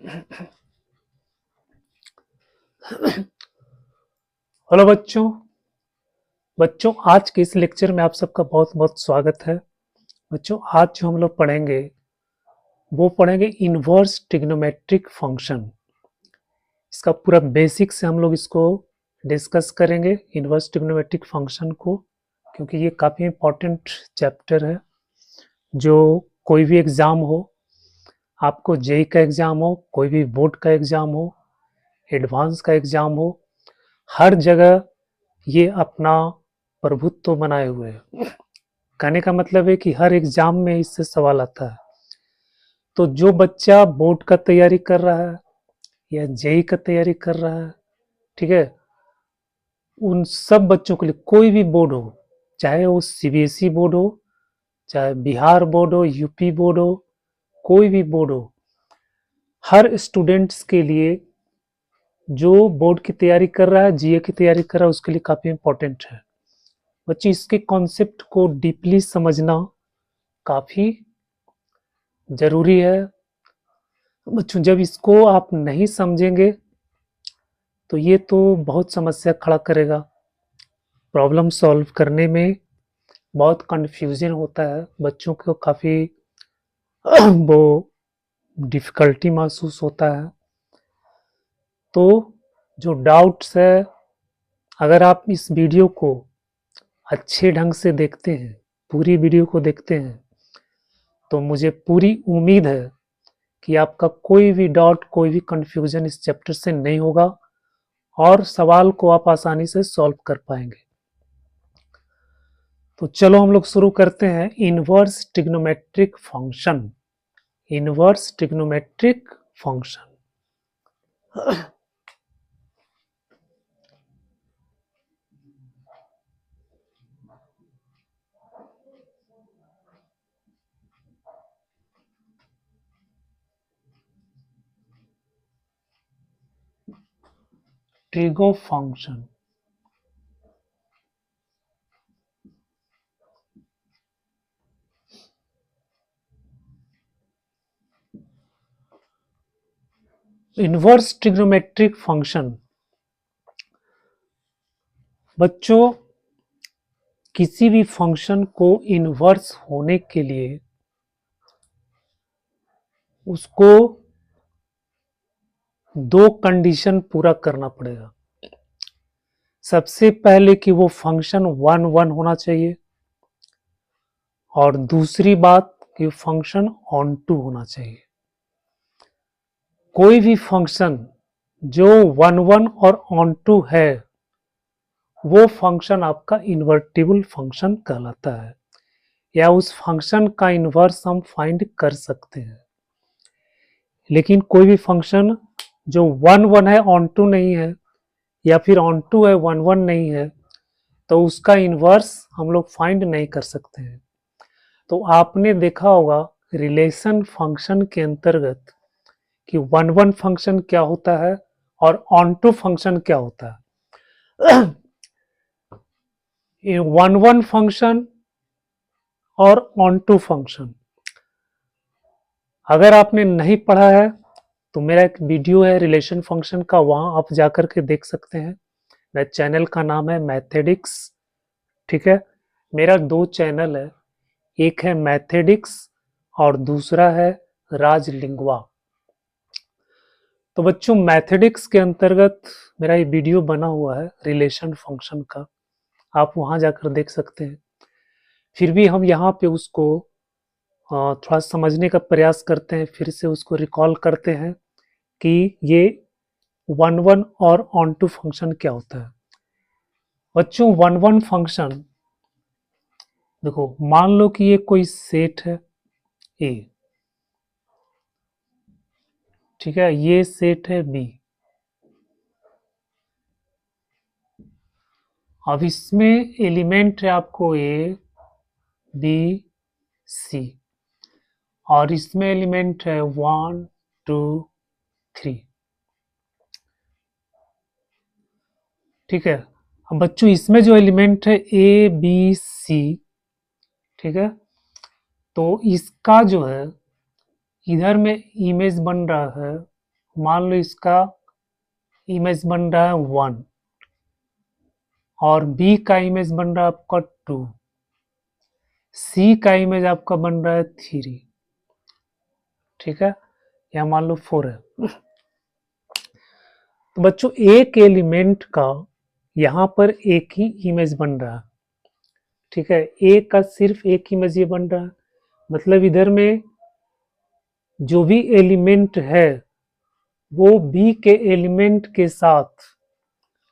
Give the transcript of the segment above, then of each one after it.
Hello बच्चों आज के इस लेक्चर में आप सबका बहुत बहुत स्वागत है। बच्चों आज जो हम लोग पढ़ेंगे वो पढ़ेंगे इनवर्स ट्रिग्नोमेट्रिक फंक्शन। इसका पूरा बेसिक से हम लोग इसको डिस्कस करेंगे इनवर्स ट्रिग्नोमेट्रिक फंक्शन को, क्योंकि ये काफ़ी इम्पोर्टेंट चैप्टर है। जो कोई भी एग्ज़ाम हो, आपको जेई का एग्ज़ाम हो, कोई भी बोर्ड का एग्ज़ाम हो, एडवांस का एग्ज़ाम हो, हर जगह ये अपना प्रभुत्व बनाए हुए है। कहने का मतलब है कि हर एग्जाम में इससे सवाल आता है। तो जो बच्चा बोर्ड का तैयारी कर रहा है या जेई का तैयारी कर रहा है, ठीक है, उन सब बच्चों के लिए कोई भी बोर्ड हो, चाहे वो सीबीएसई बोर्ड हो, चाहे बिहार बोर्ड हो, यूपी बोर्ड हो, कोई भी बोर्ड हो, हर स्टूडेंट्स के लिए जो बोर्ड की तैयारी कर रहा है, जीए की तैयारी कर रहा है, उसके लिए काफ़ी इम्पोर्टेंट है। बच्चे इसके कॉन्सेप्ट को डीपली समझना काफ़ी ज़रूरी है। बच्चों जब इसको आप नहीं समझेंगे तो ये तो बहुत समस्या खड़ा करेगा। प्रॉब्लम सॉल्व करने में बहुत कन्फ्यूजन होता है, बच्चों को काफ़ी वो डिफ़िकल्टी महसूस होता है। तो जो डाउट्स है, अगर आप इस वीडियो को अच्छे ढंग से देखते हैं, पूरी वीडियो को देखते हैं, तो मुझे पूरी उम्मीद है कि आपका कोई भी डाउट, कोई भी कन्फ्यूजन इस चैप्टर से नहीं होगा और सवाल को आप आसानी से सॉल्व कर पाएंगे। तो चलो हम लोग शुरू करते हैं inverse trigonometric function. Inverse trigonometric function. Trigo function. Inverse trigonometric function बच्चों, किसी भी फंक्शन को इनवर्स होने के लिए उसको दो कंडीशन पूरा करना पड़ेगा। सबसे पहले कि वो फंक्शन 1 होना चाहिए, और दूसरी बात कि फंक्शन ऑन टू होना चाहिए। कोई भी फंक्शन जो 1 और ऑन टू है, वो फंक्शन आपका इन्वर्टिबल फंक्शन कहलाता है, या उस फंक्शन का इन्वर्स हम फाइंड कर सकते हैं। लेकिन कोई भी फंक्शन जो 1 है, ऑन टू नहीं है, या फिर ऑन टू है 1 नहीं है, तो उसका इन्वर्स हम लोग फाइंड नहीं कर सकते हैं। तो आपने देखा होगा रिलेशन फंक्शन के अंतर्गत कि 1 फंक्शन क्या होता है और ऑन टू फंक्शन क्या होता है। 1 फंक्शन और ऑन टू फंक्शन, अगर आपने नहीं पढ़ा है तो मेरा एक वीडियो है रिलेशन फंक्शन का, वहां आप जाकर के देख सकते हैं। मेरे चैनल का नाम है मैथेडिक्स, ठीक है। मेरा 2 चैनल है, एक है मैथेडिक्स और दूसरा है राजलिंगवा। तो बच्चों मैथेडिक्स के अंतर्गत मेरा ये वीडियो बना हुआ है रिलेशन फंक्शन का, आप वहां जाकर देख सकते हैं। फिर भी हम यहाँ पे उसको थोड़ा समझने का प्रयास करते हैं, फिर से उसको रिकॉल करते हैं कि ये 1 और ऑन टू फंक्शन क्या होता है। बच्चों 1 फंक्शन, देखो मान लो कि ये कोई सेट है ए, ठीक है, ये सेट है बी। अब इसमें एलिमेंट है आपको ए बी सी, और इसमें एलिमेंट है 1 2 3, ठीक है। अब बच्चों इसमें जो एलिमेंट है ए बी सी, ठीक है, तो इसका जो है इधर में इमेज बन रहा है मान लो इसका इमेज बन रहा है 1 और बी का इमेज बन रहा है आपका 2, सी का इमेज आपका बन रहा है 3, ठीक है, या मान लो 4 है। तो बच्चों एक एलिमेंट का यहाँ पर एक ही इमेज बन रहा है, ठीक है, ए का सिर्फ एक इमेज ये बन रहा है, मतलब इधर में जो भी एलिमेंट है वो बी के एलिमेंट के साथ,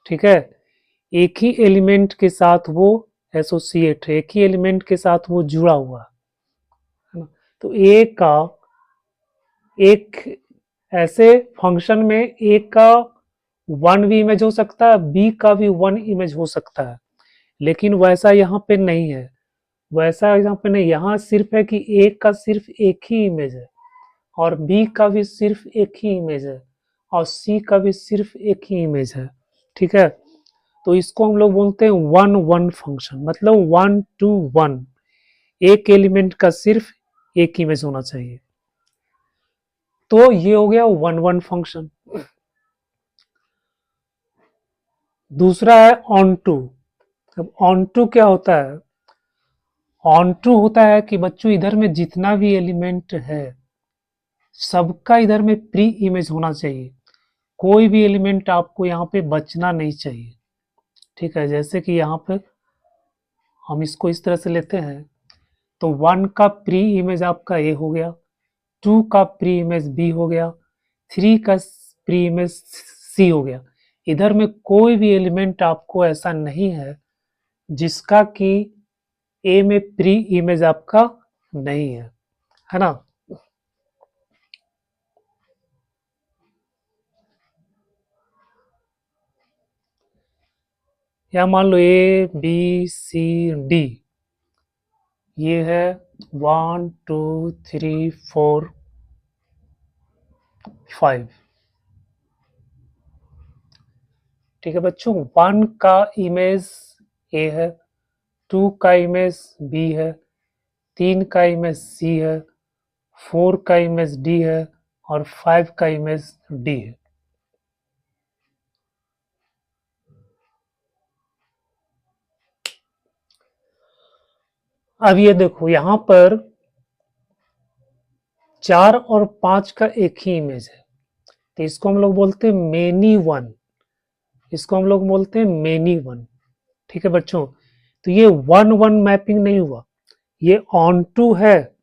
ठीक है, एक ही एलिमेंट के साथ वो एसोसिएट है, एक ही एलिमेंट के साथ वो जुड़ा हुआ है ना। तो ए का एक ऐसे फंक्शन में ए का 1 भी इमेज हो सकता है, बी का भी 1 इमेज हो सकता है, लेकिन वैसा यहाँ पे नहीं है, वैसा यहाँ पे नहीं, यहाँ सिर्फ है कि ए का सिर्फ एक ही इमेज है और बी का भी सिर्फ एक ही इमेज है और सी का भी सिर्फ एक ही इमेज है, ठीक है। तो इसको हम लोग बोलते हैं 1-1 फंक्शन, मतलब 1-to-1, एक एलिमेंट का सिर्फ एक इमेज होना चाहिए। तो ये हो गया 1-1 फंक्शन। दूसरा है ऑन टू। अब ऑन टू क्या होता है? ऑन टू होता है कि बच्चों इधर में जितना भी एलिमेंट है सबका इधर में प्री इमेज होना चाहिए, कोई भी एलिमेंट आपको यहाँ पे बचना नहीं चाहिए, ठीक है। जैसे कि यहाँ पे हम इसको इस तरह से लेते हैं, तो 1 का प्री इमेज आपका ए हो गया, 2 का प्री इमेज बी हो गया, 3 का प्री इमेज सी हो गया। इधर में कोई भी एलिमेंट आपको ऐसा नहीं है जिसका कि ए में प्री इमेज आपका नहीं है ना। या मान लो ए बी सी डी, ये है 1 2 3 4 5, ठीक है बच्चों। 1 का इमेज ए है, 2 का इमेज बी है, 3 का इमेज सी है, 4 का इमेज डी है और 5 का इमेज डी है। अब ये देखो यहाँ पर 4 और 5 का एक ही इमेज है, तो इसको हम लोग बोलते हैं मेनी वन, इसको हम लोग बोलते हैं मेनी वन, ठीक है बच्चों। तो ये 1-1 मैपिंग नहीं हुआ, ये ऑन टू है,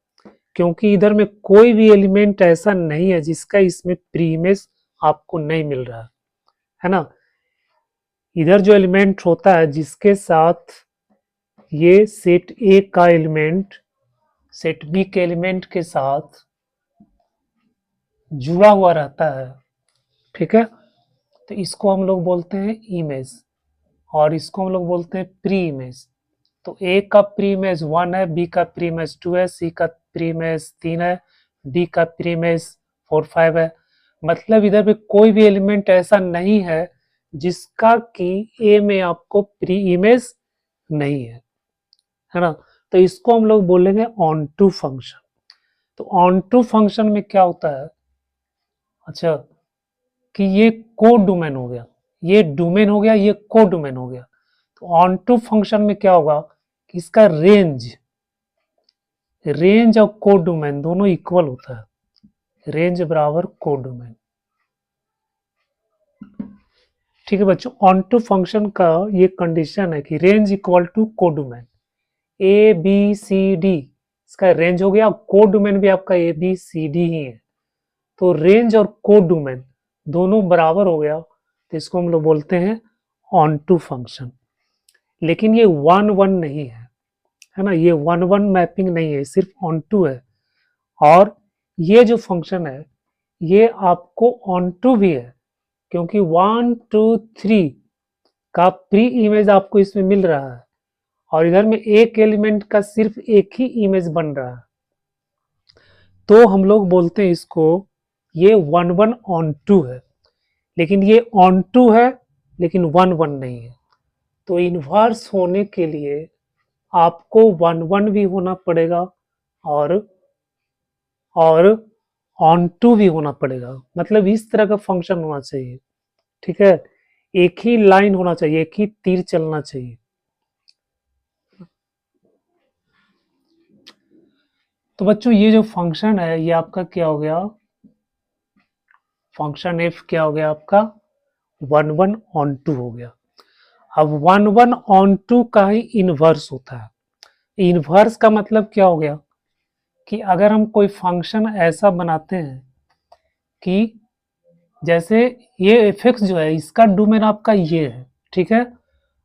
क्योंकि इधर में कोई भी एलिमेंट ऐसा नहीं है जिसका इसमें प्री इमेज आपको नहीं मिल रहा है ना। इधर जो एलिमेंट होता है जिसके साथ ये सेट ए का एलिमेंट सेट बी के एलिमेंट के साथ जुड़ा हुआ रहता है, ठीक है, तो इसको हम लोग बोलते हैं इमेज और इसको हम लोग बोलते हैं प्री इमेज। तो ए का प्री इमेज 1 है, बी का प्री इमेज 2 है, सी का प्री इमेज 3 है, डी का प्री इमेज 4 5 है। मतलब इधर पे कोई भी एलिमेंट ऐसा नहीं है जिसका कि ए में आपको प्री इमेज नहीं है ना। तो इसको हम लोग बोलेंगे ऑन टू फंक्शन। तो ऑन टू फंक्शन में क्या होता है, अच्छा, कि ये कोड डोमेन हो गया, ये डोमेन हो गया, ये कोड डोमेन हो गया। तो ऑन टू फंक्शन में क्या होगा कि इसका रेंज और कोड डोमेन दोनों इक्वल होता है, रेंज बराबर कोड डोमेन, ठीक है बच्चों। ऑन टू फंक्शन का ये कंडीशन है कि range equal to codomain, A B C D इसका रेंज हो गया, कोड डोमेन भी आपका ए बी सी डी ही है, तो रेंज और कोड डोमेन दोनों बराबर हो गया, तो इसको हम लोग बोलते हैं ऑन टू फंक्शन। लेकिन ये 1-1 नहीं है ना, ये 1-1 मैपिंग नहीं है, सिर्फ ऑन टू है। और ये जो फंक्शन है ये आपको ऑन टू भी है, क्योंकि 1 2 3 का प्री इमेज आपको इसमें मिल रहा है और इधर में एक एलिमेंट का सिर्फ एक ही इमेज बन रहा है, तो हम लोग बोलते हैं इसको ये 1-1 ऑन टू है। लेकिन ये ऑन टू है लेकिन 1-1 नहीं है, तो इन्वर्स होने के लिए आपको 1-1 भी होना पड़ेगा और ऑन टू भी होना पड़ेगा, मतलब इस तरह का फंक्शन होना चाहिए, ठीक है, एक ही लाइन होना चाहिए, एक ही तीर चलना चाहिए। तो बच्चों ये जो फंक्शन है ये आपका क्या हो गया, फंक्शन एफ क्या हो गया आपका, 1 1 ऑन टू हो गया। अब 1 1 ऑन टू का ही इनवर्स होता है। इनवर्स का मतलब क्या हो गया कि अगर हम कोई फंक्शन ऐसा बनाते हैं कि जैसे ये एफ एक्स जो है इसका डोमेन आपका ये है, ठीक है,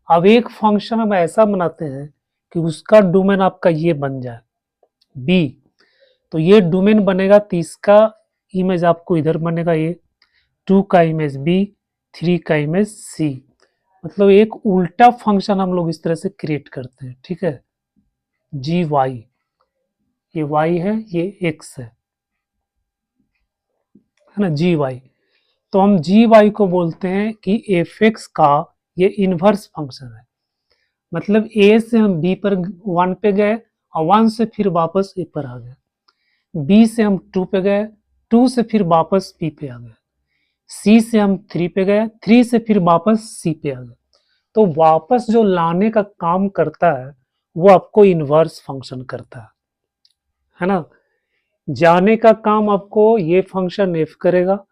अब एक फंक्शन हम ऐसा बनाते हैं कि उसका डोमेन आपका ये बन जाए बी, तो ये डोमेन बनेगा, तो इसका इमेज आपको इधर बनेगा, ये 2 का इमेज बी, 3 का इमेज सी, मतलब एक उल्टा फंक्शन हम लोग इस तरह से क्रिएट करते हैं, ठीक है, जी वाई, ये वाई है ये एक्स है ना, जी वाई, तो हम जी वाई को बोलते हैं कि एफ एक्स का ये इनवर्स फंक्शन है, मतलब ए से हम बी पर 1 पे गए और 1 से फिर वापस ए पर आ गए, बी से हम 2 पे गए, 2 से फिर वापस बी पे आ गए, सी से हम 3 पे गए, 3 से फिर वापस सी पे आ गए, तो वापस जो लाने का काम करता है वो आपको इनवर्स फंक्शन करता है ना, जाने का काम आपको ये फंक्शन एफ करेगा,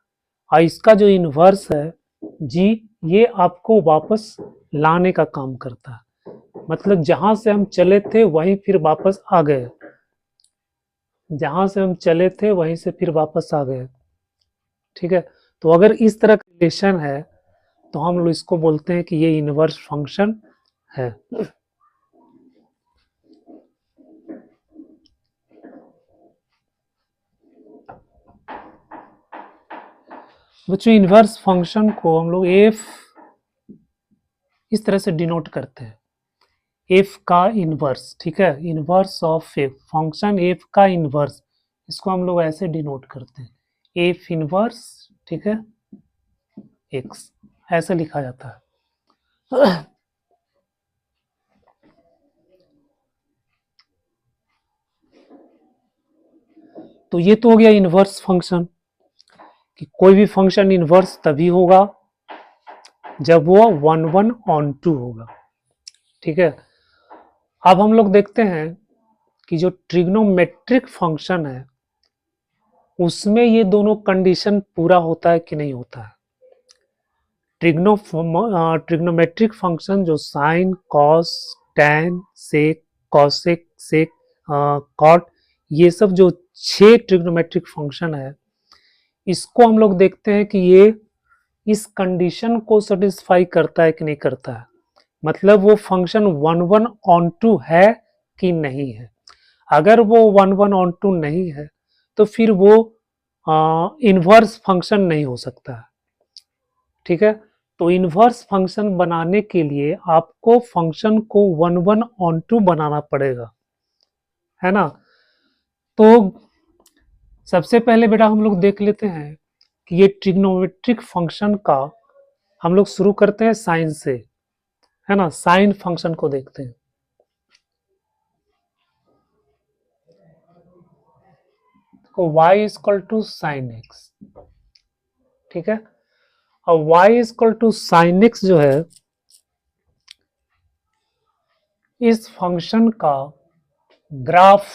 और इसका जो इनवर्स है जी, ये आपको वापस लाने का काम करता है, मतलब जहां से हम चले थे वहीं फिर वापस आ गए, जहां से हम चले थे वहीं से फिर वापस आ गए, ठीक है, तो अगर इस तरह का रिलेशन है तो हम लोग इसको बोलते हैं कि ये इनवर्स फंक्शन है। बच्चों इनवर्स फंक्शन को हम लोग एफ इस तरह से डिनोट करते हैं, एफ का इनवर्स, ठीक है, inverse of F, function F का इनवर्स, इसको हम लोग ऐसे डिनोट करते हैं, एफ इनवर्स, ठीक है, एक्स, ऐसे लिखा जाता है। तो ये तो हो गया इनवर्स फंक्शन, कि कोई भी फंक्शन इनवर्स तभी होगा जब वो 1 1 ऑन टू होगा, ठीक है। अब हम लोग देखते हैं कि जो ट्रिग्नोमेट्रिक फंक्शन है उसमें ये दोनों कंडीशन पूरा होता है कि नहीं होता है। ट्रिग्नोमेट्रिक फंक्शन जो साइन, कॉस, टैन, सेक, कॉसेक, सेक, कॉट, ये सब जो 6 ट्रिग्नोमेट्रिक फंक्शन है, इसको हम लोग देखते हैं कि ये इस कंडीशन को सेटिस्फाई करता है कि नहीं करता है, मतलब वो फंक्शन 1 1 ऑन टू है कि नहीं है। अगर वो 1 1 ऑन टू नहीं है तो फिर वो इनवर्स फंक्शन नहीं हो सकता है, ठीक है। तो इनवर्स फंक्शन बनाने के लिए आपको फंक्शन को 1 1 ऑन टू बनाना पड़ेगा, है ना। तो सबसे पहले बेटा हम लोग देख लेते हैं कि ये ट्रिग्नोमेट्रिक फंक्शन का हम लोग शुरू करते हैं साइन से, है ना, साइन फंक्शन को देखते हैं। तो y is equal to sine x, ठीक है, और y is equal to sine x जो है इस फंक्शन का ग्राफ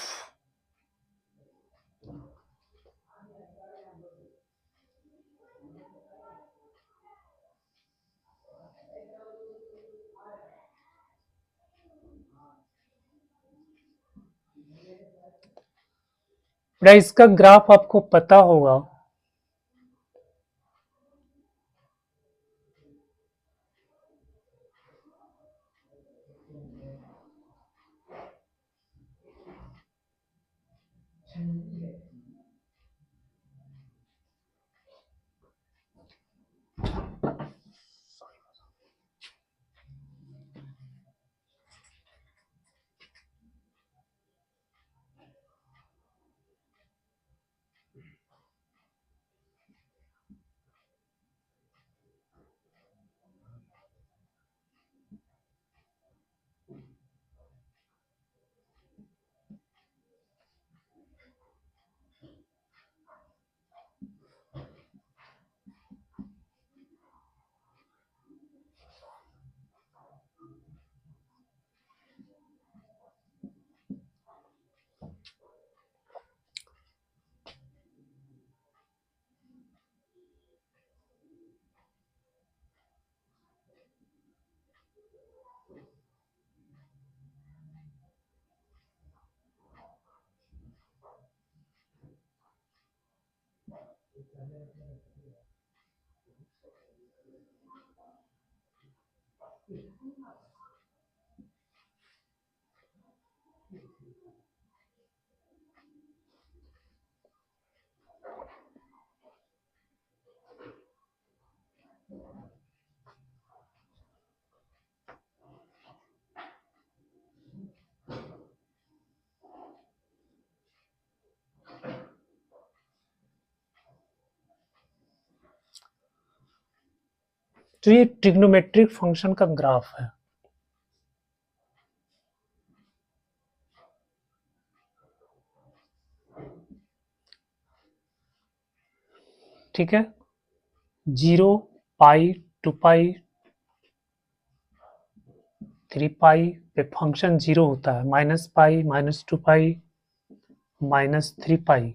इसका ग्राफ आपको पता होगा, तो ये ट्रिग्नोमेट्रिक फंक्शन का ग्राफ है। ठीक है, 0, पाई, 2 पाई, 3 पाई पे फंक्शन 0 होता है, माइनस पाई, माइनस 2 पाई, माइनस 3 पाई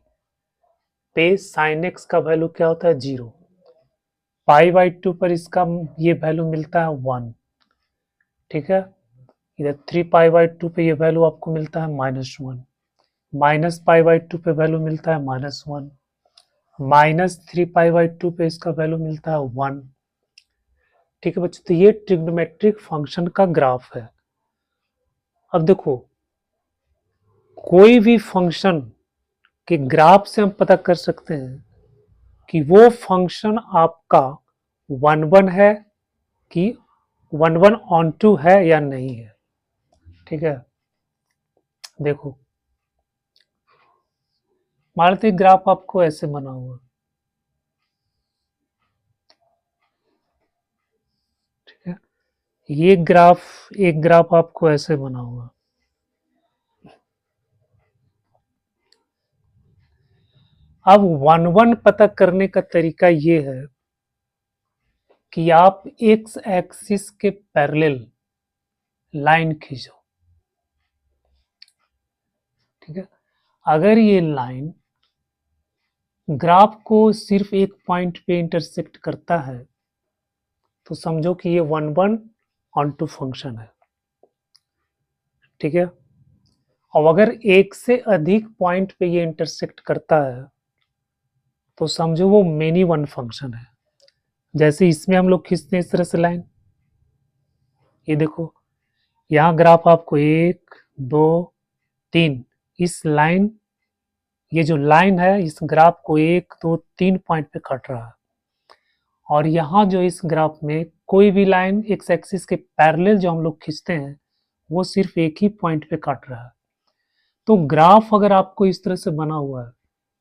पे साइन एक्स का वैल्यू क्या होता है 0। पाई बाई 2 पर इसका ये वैल्यू मिलता है 1। ठीक है, इधर 3 पाई बाई 2 पे ये वैल्यू आपको मिलता है -1, माइनस पाई बाई 2 पे वैल्यू मिलता है -1, माइनस 3 पाई बाई 2 पे इसका वैल्यू मिलता है 1। ठीक है बच्चों, तो ये ट्रिग्नोमेट्रिक फंक्शन का ग्राफ है। अब देखो, कोई भी फंक्शन के ग्राफ से हम पता कर सकते हैं कि वो फंक्शन आपका 1 है कि 1 है या नहीं है। ठीक है, देखो मान लेते ग्राफ आपको ऐसे बना हुआ, ठीक है, ये एक ग्राफ आपको ऐसे बना हुआ। अब 1 पता करने का तरीका ये है कि आप एक्स एक्सिस के पैरेलल लाइन खींचो। ठीक है, अगर ये लाइन ग्राफ को सिर्फ एक पॉइंट पे इंटरसेक्ट करता है तो समझो कि ये 1 फंक्शन है। ठीक है, और अगर एक से अधिक पॉइंट पे ये इंटरसेक्ट करता है तो समझो वो मेनी वन फंक्शन है। जैसे इसमें हम लोग खींचते हैं इस तरह से लाइन, ये देखो यहाँ ग्राफ आपको 1, 2, 3, इस लाइन, ये जो लाइन है इस ग्राफ को 1, 2, 3 पॉइंट पे काट रहा है। और यहाँ जो इस ग्राफ में कोई भी लाइन एक्स एक्सिस के पैरेलल जो हम लोग खींचते हैं वो सिर्फ एक ही पॉइंट पे काट रहा है। तो ग्राफ अगर आपको इस तरह से बना हुआ है,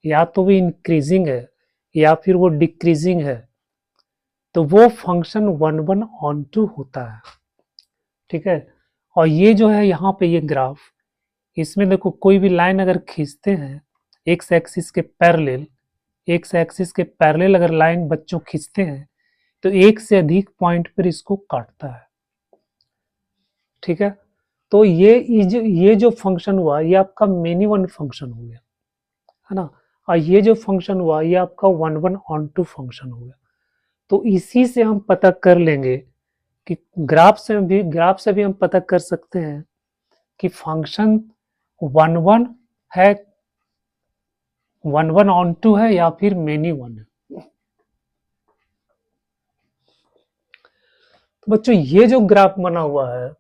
या तो वो इंक्रीजिंग है या फिर वो डिक्रीजिंग है, तो वो फंक्शन 1 होता है। ठीक है, और ये जो है यहाँ पे ये ग्राफ, इसमें देखो कोई भी लाइन अगर खींचते हैं एक्स एक्सिस के पैरेलल, एक्स एक्सिस के पैरेलल अगर लाइन बच्चों खींचते हैं तो एक से अधिक पॉइंट पर इसको काटता है। ठीक है, तो ये जो फंक्शन हुआ ये आपका मेनी वन फंक्शन हो गया, है ना, और ये जो फंक्शन हुआ ये आपका 1 फंक्शन हो गया। तो इसी से हम पता कर लेंगे कि ग्राफ से भी हम पता कर सकते हैं कि फंक्शन 1 है, 1 है या फिर मेनी वन है। तो बच्चों ये जो ग्राफ बना हुआ है,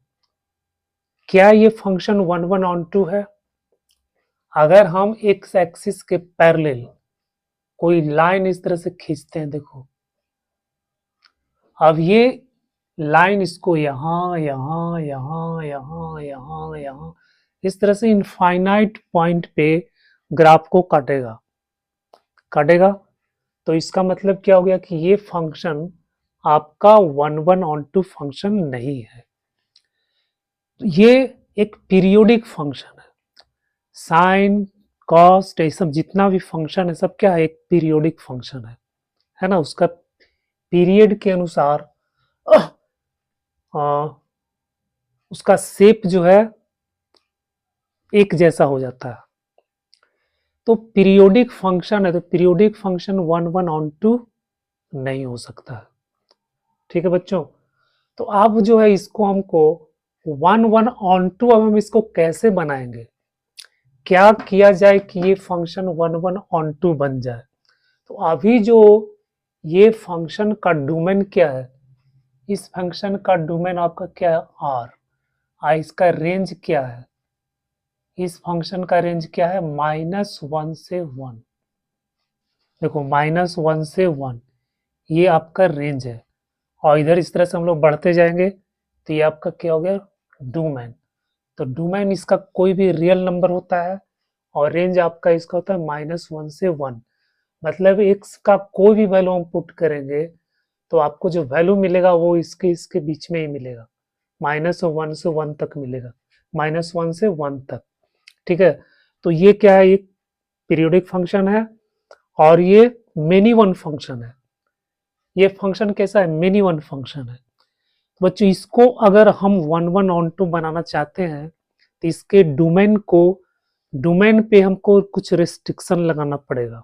क्या ये फंक्शन 1 है? अगर हम एक्स एक्सिस के पैरेलल कोई लाइन इस तरह से खींचते हैं, देखो अब ये लाइन इसको यहाँ यहाँ यहाँ यहाँ यहाँ यहाँ इस तरह से इनफाइनाइट पॉइंट पे ग्राफ को काटेगा। तो इसका मतलब क्या हो गया कि ये फंक्शन आपका 1 फंक्शन नहीं है, ये एक पीरियोडिक फंक्शन है। साइन कॉस्ट ये सब जितना भी फंक्शन है सब क्या है, एक पीरियोडिक फंक्शन है ना, उसका पीरियड के अनुसार उसका शेप जो है एक जैसा हो जाता है। तो पीरियोडिक फंक्शन है तो पीरियोडिक फंक्शन 1 नहीं हो सकता। ठीक है बच्चों, तो अब जो है इसको हमको वन वन ऑन टू अब हम इसको कैसे बनाएंगे, क्या किया जाए कि ये function one one onto बन जाए। तो अभी जो ये फंक्शन का डोमेन क्या है, इस फंक्शन का डोमेन आपका क्या है, आर। इसका रेंज क्या है, इस फंक्शन का रेंज क्या है, -1 से 1। देखो -1 से 1 ये आपका रेंज है, और इधर इस तरह से हम लोग बढ़ते जाएंगे तो ये आपका क्या हो गया, डोमेन। तो डोमेन इसका कोई भी रियल नंबर होता है, और रेंज आपका इसका होता है -1 से 1। मतलब x का कोई भी वैल्यू हम पुट करेंगे तो आपको जो वैल्यू मिलेगा वो इसके इसके बीच में ही मिलेगा, -1 से 1 तक मिलेगा, -1 से 1 तक। ठीक है, तो ये क्या है, एक पीरियोडिक फंक्शन है और ये मेनी वन फंक्शन है। ये फंक्शन कैसा है, मेनी वन फंक्शन है। तो बच्चों इसको अगर हम वन वन ऑन टू बनाना चाहते हैं तो इसके डोमेन को, डोमेन पे हमको कुछ रेस्ट्रिक्शन लगाना पड़ेगा,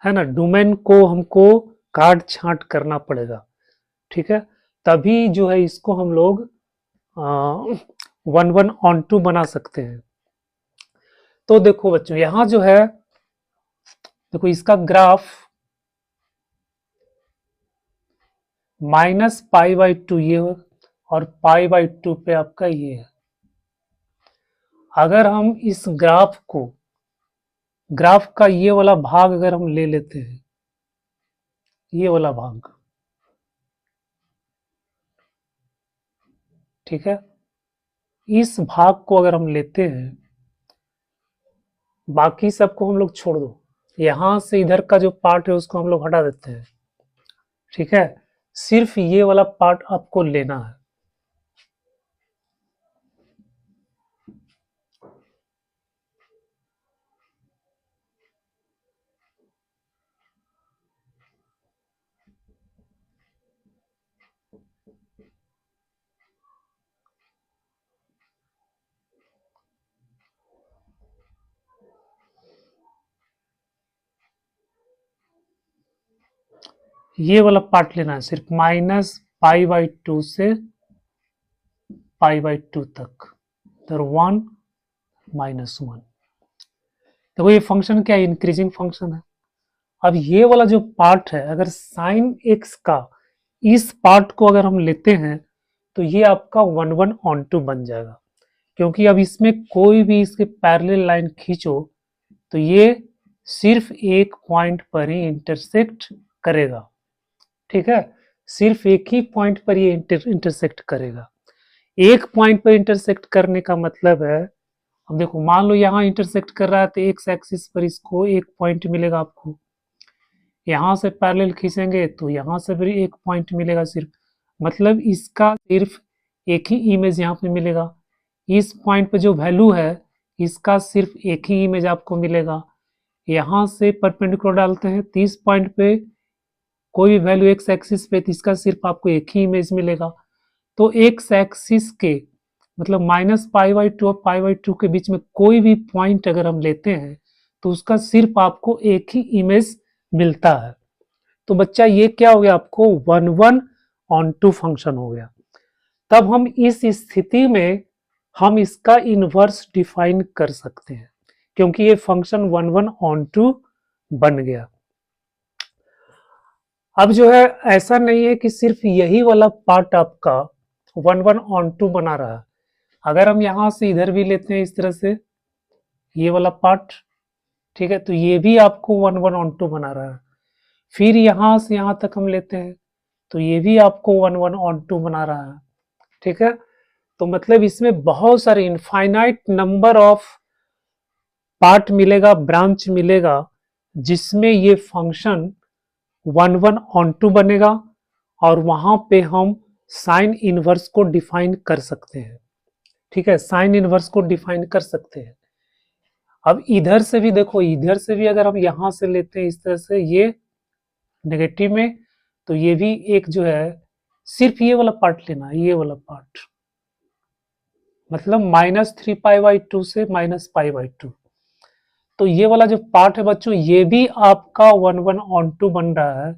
है ना, डोमेन को हमको काट छांट करना पड़ेगा। ठीक है, तभी जो है इसको हम लोग वन वन ऑन टू बना सकते हैं। तो देखो बच्चों यहां जो है, देखो इसका ग्राफ -π/2 ये हो, और π/2 पे आपका ये है। अगर हम इस ग्राफ को, ग्राफ का ये वाला भाग अगर हम ले लेते हैं, ये वाला भाग, ठीक है, इस भाग को अगर हम लेते हैं, बाकी सबको हम लोग छोड़ दो, यहां से इधर का जो पार्ट है उसको हम लोग हटा देते हैं। ठीक है, सिर्फ ये वाला पार्ट आपको लेना है। ये वाला पार्ट लेना है, सिर्फ -π/2 से π/2 तक, इधर 1 -1। देखो ये फंक्शन क्या है, इंक्रीजिंग फंक्शन है। अब ये वाला जो पार्ट है, अगर साइन एक्स का इस पार्ट को अगर हम लेते हैं तो ये आपका वन वन ऑन टू बन जाएगा, क्योंकि अब इसमें कोई भी इसके पैरेलल लाइन खींचो तो ये सिर्फ एक पॉइंट पर ही इंटरसेक्ट करेगा। ठीक है, सिर्फ एक ही पॉइंट पर ये इंटरसेक्ट करेगा। एक पॉइंट पर इंटरसेक्ट करने का मतलब है, अब देखो मान लो यहाँ इंटरसेक्ट कर रहा है तो एक्स एक्सिस पर इसको एक पॉइंट मिलेगा आपको, यहाँ से पैरेलल खींचेंगे तो यहाँ से भी एक पॉइंट मिलेगा सिर्फ, मतलब इसका सिर्फ एक ही इमेज यहाँ पे मिलेगा। इस पॉइंट पे जो वैल्यू है इसका सिर्फ एक ही इमेज आपको मिलेगा। यहाँ से परपेंडिकुलर डालते हैं 30 पॉइंट पे कोई भी वैल्यू एक्स एक्सिस पे, तो इसका सिर्फ आपको एक ही इमेज मिलेगा। तो एक्स एक्सिस के मतलब -π/2 और π/2 के बीच में कोई भी पॉइंट अगर हम लेते हैं तो उसका सिर्फ आपको एक ही इमेज मिलता है। तो बच्चा ये क्या हो गया, आपको one one onto function हो गया। तब हम इस स्थिति में हम इसका इनवर्स डिफाइन कर सकते हैं, क्योंकि ये function one one onto बन गया। अब जो है ऐसा नहीं है कि सिर्फ यही वाला पार्ट आपका वन वन ऑन टू बना रहा है। अगर हम यहां से इधर भी लेते हैं इस तरह से ये वाला पार्ट, ठीक है, तो ये भी आपको वन वन ऑन टू बना रहा है। फिर यहां से यहां तक हम लेते हैं तो ये भी आपको वन वन ऑन टू बना रहा है। ठीक है, तो मतलब इसमें बहुत सारे इनफाइनाइट नंबर ऑफ पार्ट मिलेगा, ब्रांच मिलेगा, जिसमें ये function one one onto बनेगा, और वहां पे हम साइन इनवर्स को डिफाइन कर सकते हैं। ठीक है, साइन इनवर्स को डिफाइन कर सकते हैं। अब इधर से भी देखो, इधर से भी अगर हम यहां से लेते हैं इस तरह से ये नेगेटिव में, तो ये भी एक जो है सिर्फ ये वाला पार्ट लेना है, ये वाला पार्ट, मतलब -3π/2 से -π/2। तो ये वाला जो पार्ट है बच्चों, ये भी आपका वन वन ऑन टू बन रहा है,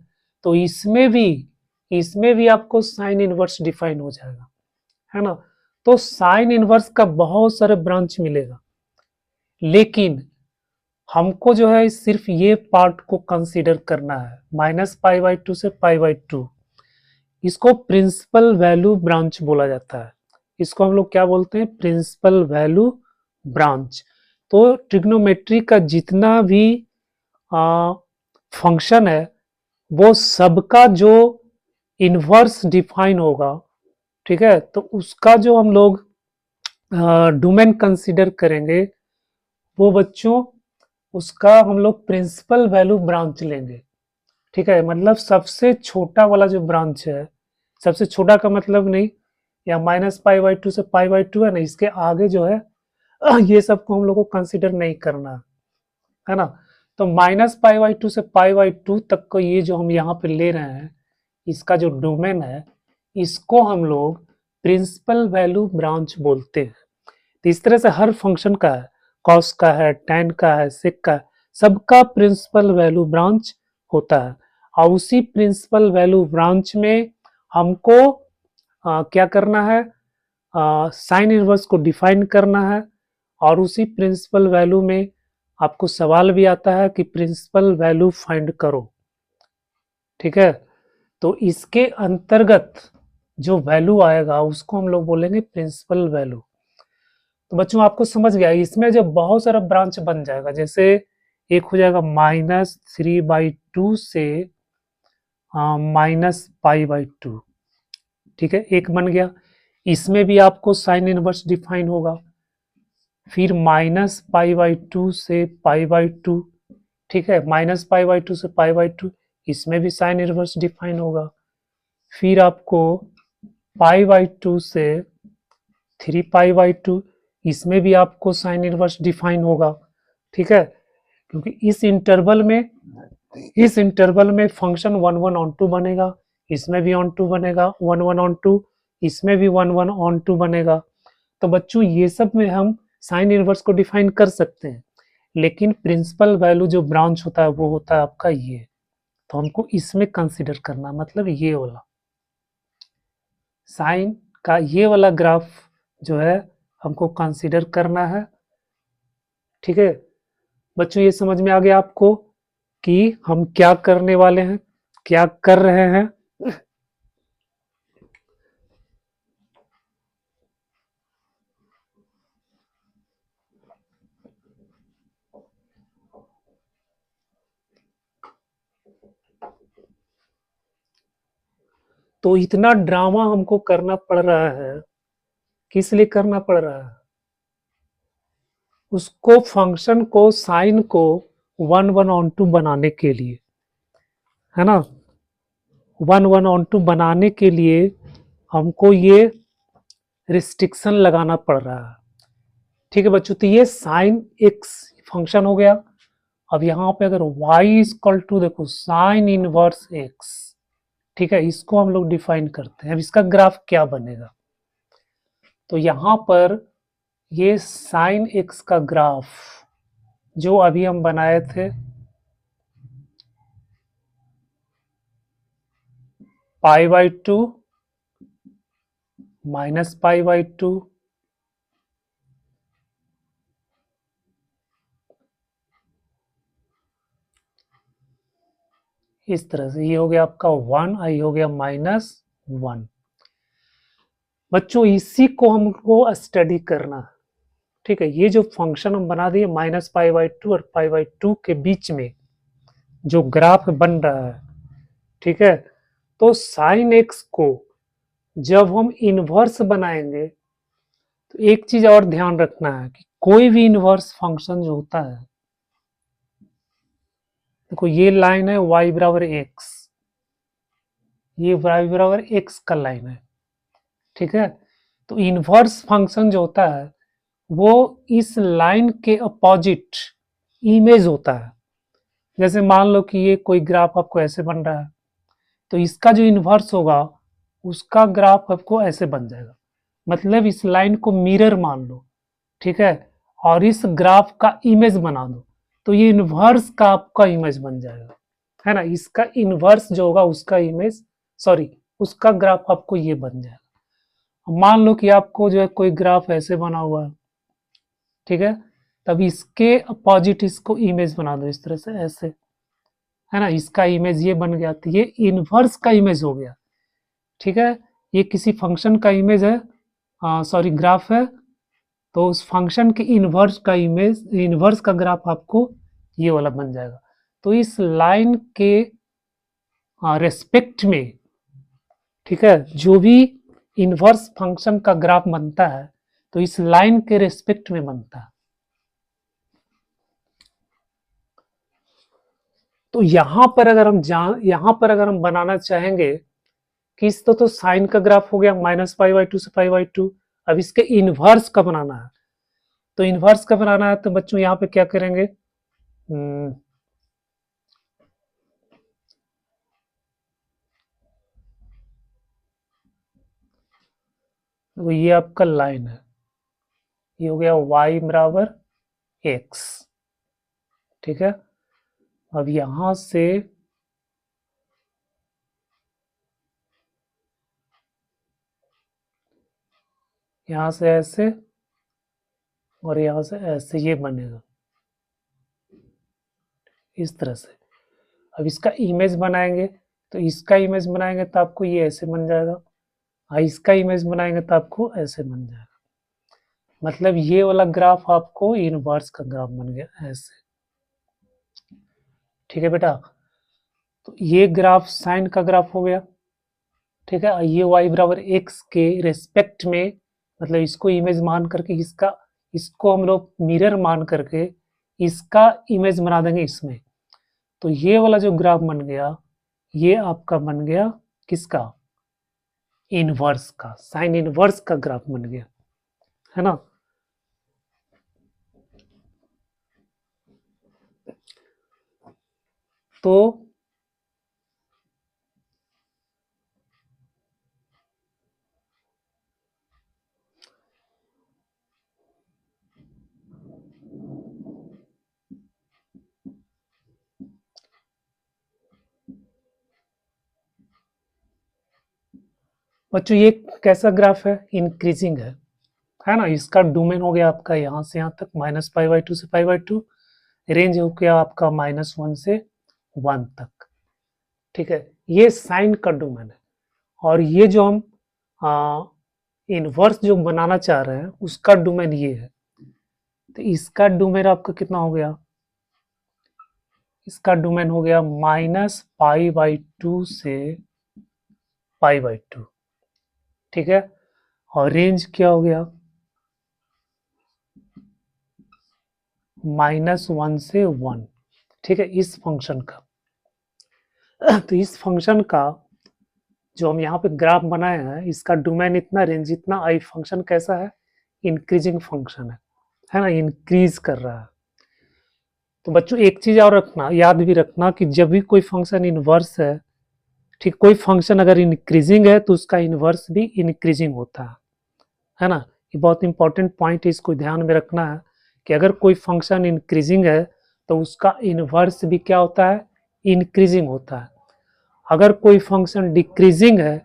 तो इसमें भी आपको साइन इनवर्स डिफाइन हो जाएगा, है ना। तो साइन इनवर्स का बहुत सारे ब्रांच मिलेगा, लेकिन हमको जो है सिर्फ ये पार्ट को कंसीडर करना है, -π/2 से π/2। इसको प्रिंसिपल वैल्यू ब्रांच बोला जाता है। इसको हम लोग क्या बोलते हैं? Principal value branch. तो ट्रिग्नोमेट्री का जितना भी फंक्शन है वो सबका जो इन्वर्स डिफाइन होगा, ठीक है, तो उसका जो हम लोग डोमेन कंसीडर करेंगे वो बच्चों उसका हम लोग प्रिंसिपल वैल्यू ब्रांच लेंगे, ठीक है। मतलब सबसे छोटा वाला जो ब्रांच है, सबसे छोटा का मतलब नहीं या -π/2 से π/2 है ना, इसके आगे जो है ये सबको हम लोग को कंसीडर नहीं करना है ना। तो -π/2 से π/2 तक को ये जो हम यहाँ पे ले रहे हैं, इसका जो डोमेन है, इसको हम लोग प्रिंसिपल वैल्यू ब्रांच बोलते हैं। तो इस तरह से हर फंक्शन का है, कॉस का है, tan का है, सेक का है, सबका प्रिंसिपल वैल्यू ब्रांच होता है। और उसी प्रिंसिपल वैल्यू ब्रांच में हमको क्या करना है? साइन इनवर्स को डिफाइन करना है। और उसी प्रिंसिपल वैल्यू में आपको सवाल भी आता है कि प्रिंसिपल वैल्यू फाइंड करो, ठीक है। तो इसके अंतर्गत जो वैल्यू आएगा उसको हम लोग बोलेंगे प्रिंसिपल वैल्यू। तो बच्चों आपको समझ गया, इसमें जब बहुत सारा ब्रांच बन जाएगा, जैसे एक हो जाएगा -3/2 से -π/2, ठीक है, एक बन गया। इसमें भी आपको साइन इनवर्स डिफाइन होगा। फिर -π/2 से π/2, ठीक है, -π/2 से π/2, इसमें भी साइन इनवर्स डिफाइन होगा। फिर आपको π/2 से 3π/2, इसमें भी आपको साइन इनवर्स डिफाइन होगा, ठीक है, क्योंकि इस इंटरवल में फंक्शन 1/1 बनेगा, इसमें भी ऑन टू बनेगा, 1/1 इसमें भी 1/1 बनेगा। तो बच्चों ये सब में हम साइन इनवर्स को डिफाइन कर सकते हैं, लेकिन प्रिंसिपल वैल्यू जो ब्रांच होता है वो होता है आपका ये। तो हमको इसमें कंसीडर करना, मतलब ये वाला साइन का ये वाला ग्राफ जो है हमको कंसीडर करना है, ठीक है। बच्चों ये समझ में आ गया आपको कि हम क्या करने वाले हैं, क्या कर रहे हैं? तो इतना ड्रामा हमको करना पड़ रहा है, किस लिए करना पड़ रहा है? उसको फंक्शन को, साइन को 1/1 बनाने के लिए, है ना। 1/1 बनाने के लिए हमको ये रिस्ट्रिक्शन लगाना पड़ रहा है, ठीक है बच्चों। तो ये साइन एक्स फंक्शन हो गया। अब यहाँ पे अगर y इक्वल टू, देखो साइन इनवर्स x, ठीक है, इसको हम लोग डिफाइन करते हैं। अब इसका ग्राफ क्या बनेगा? तो यहाँ पर ये साइन x का ग्राफ जो अभी हम बनाए थे, π/2 -π/2, इस तरह से ये हो गया आपका 1, आई हो गया -1। बच्चों इसी को हमको स्टडी करना, ठीक है। ये जो फंक्शन हम बना दिए -π/2 और π/2 के बीच में जो ग्राफ बन रहा है, ठीक है, तो साइन एक्स को जब हम इनवर्स बनाएंगे तो एक चीज और ध्यान रखना है कि कोई भी इनवर्स फंक्शन जो होता है, देखो ये लाइन है y बराबर x, ये y बराबर x का लाइन है, ठीक है। तो इनवर्स फंक्शन जो होता है वो इस लाइन के अपोजिट इमेज होता है। जैसे मान लो कि ये कोई ग्राफ आपको ऐसे बन रहा है, तो इसका जो इनवर्स होगा उसका ग्राफ आपको ऐसे बन जाएगा। मतलब इस लाइन को मिरर मान लो, ठीक है, और इस ग्राफ का इमेज बना दो, तो ये इनवर्स का आपका इमेज बन जाएगा, है ना। इसका इनवर्स जो होगा उसका इमेज, सॉरी, उसका ग्राफ आपको ये बन जाएगा। मान लो कि आपको जो है कोई ग्राफ ऐसे बना हुआ है, ठीक है, तब इसके अपोजिट इसको इमेज बना दो इस तरह से, ऐसे, है ना, इसका इमेज ये बन गया, तो ये इनवर्स का इमेज हो गया, ठीक है। ये किसी फंक्शन का इमेज है, सॉरी ग्राफ है, तो उस फंक्शन के इनवर्स का इमेज, इनवर्स का ग्राफ आपको ये वाला बन जाएगा। तो इस लाइन के रेस्पेक्ट में, ठीक है, जो भी इनवर्स फंक्शन का ग्राफ बनता है तो इस लाइन के रेस्पेक्ट में बनता है। तो यहां पर अगर हम बनाना चाहेंगे कि इस तो साइन का ग्राफ हो गया -π/2 से π/2, अब इसके इनवर्स का बनाना है। तो इनवर्स का बनाना है तो बच्चों यहाँ पे क्या करेंगे, तो ये आपका लाइन है, ये हो गया y बराबर x, ठीक है। अब यहां से ऐसे और यहां से ऐसे ये बनेगा इस तरह से। अब इसका इमेज बनाएंगे, तो इसका इमेज बनाएंगे तो आपको ये ऐसे बन जाएगा, इसका इमेज बनाएंगे तो आपको ऐसे बन जाएगा। मतलब ये वाला ग्राफ आपको इनवर्स का ग्राफ बन गया ऐसे, ठीक है बेटा। तो ये ग्राफ साइन का ग्राफ हो गया, ठीक है। ये y बराबर x के रेस्पेक्ट में, मतलब इसको इमेज मान करके इसको हम लोग मिरर मान करके इसका इमेज बना देंगे इसमें। तो ये वाला जो ग्राफ बन गया, ये आपका बन गया किसका, इनवर्स का, साइन इनवर्स का ग्राफ बन गया, है ना। तो बच्चों ये कैसा ग्राफ है, इंक्रीजिंग है ना। इसका डोमेन हो गया आपका यहाँ से यहाँ तक -π/2 से π/2, रेंज हो गया आपका -1 से 1 तक, ठीक है। ये साइन का डोमेन है, और ये जो हम इनवर्स जो बनाना चाह रहे हैं उसका डोमेन ये है। तो इसका डोमेन आपका कितना हो गया, इसका डोमेन हो गया -π/2 से π/2, ठीक है। और रेंज क्या हो गया, -1 से 1, ठीक है, इस फंक्शन का। तो इस फंक्शन का जो हम यहाँ पे ग्राफ बनाए हैं, इसका डोमेन इतना, रेंज इतना, आई फंक्शन कैसा है, इंक्रीजिंग फंक्शन है ना, इंक्रीज कर रहा है। तो बच्चों एक चीज और रखना, याद भी रखना कि जब भी कोई फंक्शन इनवर्स है, ठीक, कोई फंक्शन अगर इंक्रीजिंग है तो उसका इनवर्स भी इंक्रीजिंग होता है ना। ये बहुत इंपॉर्टेंट पॉइंट है, इसको ध्यान में रखना है कि अगर कोई फंक्शन इंक्रीजिंग है तो उसका इनवर्स भी क्या होता है, इंक्रीजिंग होता है। अगर कोई फंक्शन डिक्रीजिंग है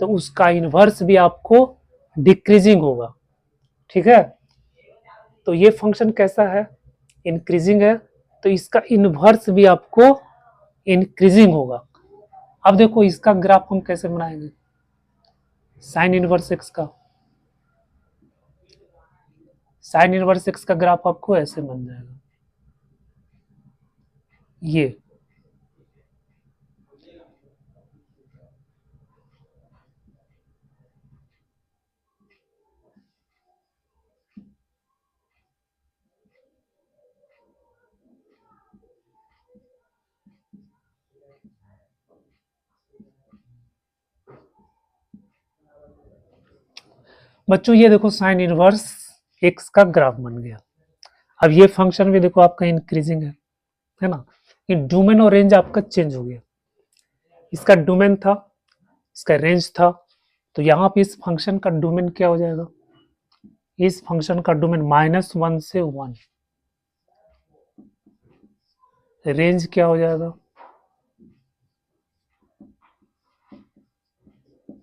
तो उसका इनवर्स भी आपको डिक्रीजिंग होगा, ठीक है। तो ये फंक्शन कैसा है, इंक्रीजिंग है, तो इसका इनवर्स भी आपको इंक्रीजिंग होगा। अब देखो इसका ग्राफ हम कैसे बनाएंगे, साइन इनवर्स एक्स का, साइन इनवर्स एक्स का ग्राफ आपको ऐसे बन जाएगा, ये। बच्चों ये देखो साइन इनवर्स एक्स का ग्राफ बन गया। अब ये फंक्शन भी देखो आपका इंक्रीजिंग है ना। ये डोमेन और रेंज आपका चेंज हो गया, इसका डोमेन था, इसका रेंज था। तो यहाँ पे इस फंक्शन का डोमेन क्या हो जाएगा, इस फंक्शन का डोमेन -1 से 1, रेंज क्या हो जाएगा,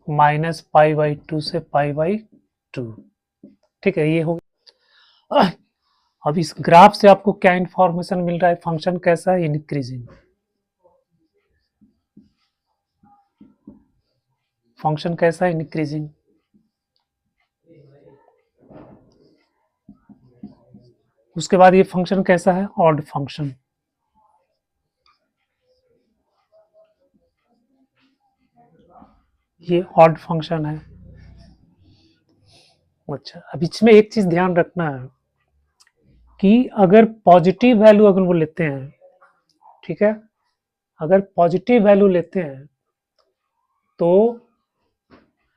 माइनस पाई बाई टू से पाई बाई टू। ठीक है, ये हो गया। अब इस ग्राफ से आपको क्या इंफॉर्मेशन मिल रहा है, फंक्शन कैसा है, इंक्रीजिंग। फंक्शन कैसा है, इंक्रीजिंग। उसके बाद ये फंक्शन कैसा है, ऑड फंक्शन। ये ऑड फंक्शन है। अच्छा, अब इसमें एक चीज ध्यान रखना है कि अगर पॉजिटिव वैल्यू अगर वो लेते हैं, ठीक है, अगर पॉजिटिव वैल्यू लेते हैं तो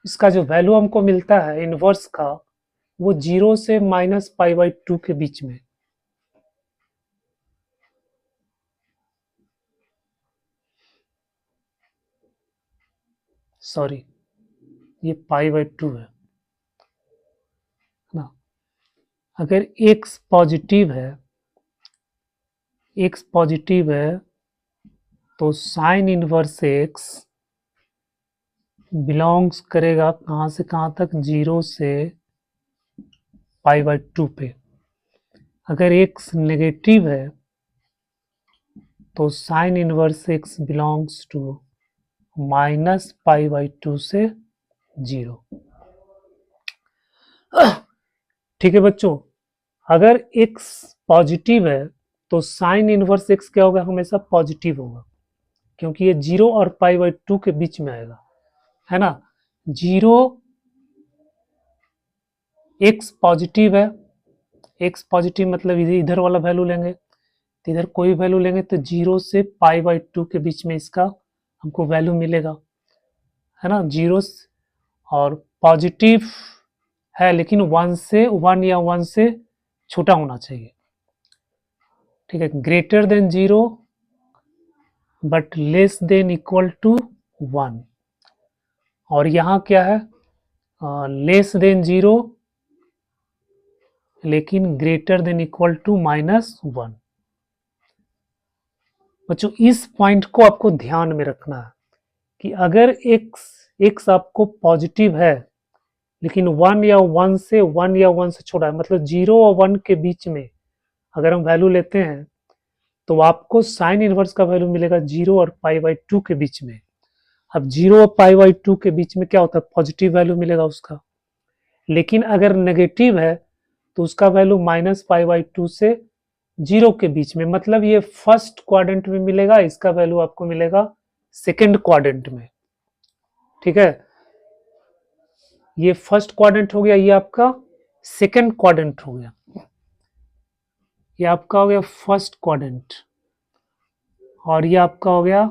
इसका जो वैल्यू हमको मिलता है इनवर्स का, वो 0 से माइनस पाई बाई टू के बीच में। सॉरी, ये पाई बाई टू है ना। अगर x पॉजिटिव है, x पॉजिटिव है तो साइन इनवर्स x बिलोंग्स करेगा कहाँ से कहाँ तक, 0 से पाई बाई टू पे। अगर x नेगेटिव है तो sine inverse x belongs to minus pi by two से 0। ठीक है बच्चों, अगर x पॉजिटिव है तो साइन इनवर्स x क्या होगा, हमेशा पॉजिटिव होगा, क्योंकि ये 0 और पाई बाई टू के बीच में आएगा, है ना। 0 x पॉजिटिव है, x पॉजिटिव मतलब इधर वाला वैल्यू लेंगे तो इधर कोई वैल्यू लेंगे तो 0 से पाई बाई टू के बीच में इसका हमको वैल्यू मिलेगा, है ना। 0 और पॉजिटिव है लेकिन 1 से 1 या 1 से छोटा होना चाहिए। ठीक है, greater than 0 but less than equal to 1। और यहाँ क्या है, लेस देन 0 लेकिन greater than equal to minus 1। बच्चों इस पॉइंट को आपको ध्यान में रखना है कि अगर x आपको पॉजिटिव है लेकिन 1 या 1 से छोटा है, मतलब 0 और 1 के बीच में अगर हम वैल्यू लेते हैं तो आपको साइन इनवर्स का वैल्यू मिलेगा 0 और पाई बाई टू के बीच में। अब 0 और पाई बाई टू के बीच में क्या होता है, पॉजिटिव वैल्यू मिलेगा उसका। लेकिन अगर नेगेटिव है तो उसका value minus pi by two से 0 के बीच में, मतलब ये फर्स्ट क्वाड्रेंट में मिलेगा, इसका वैल्यू आपको मिलेगा सेकेंड क्वाड्रेंट में। ठीक है, ये फर्स्ट क्वाड्रेंट हो गया, ये आपका सेकेंड क्वाड्रेंट हो गया, ये आपका हो गया फर्स्ट क्वाड्रेंट और ये आपका हो गया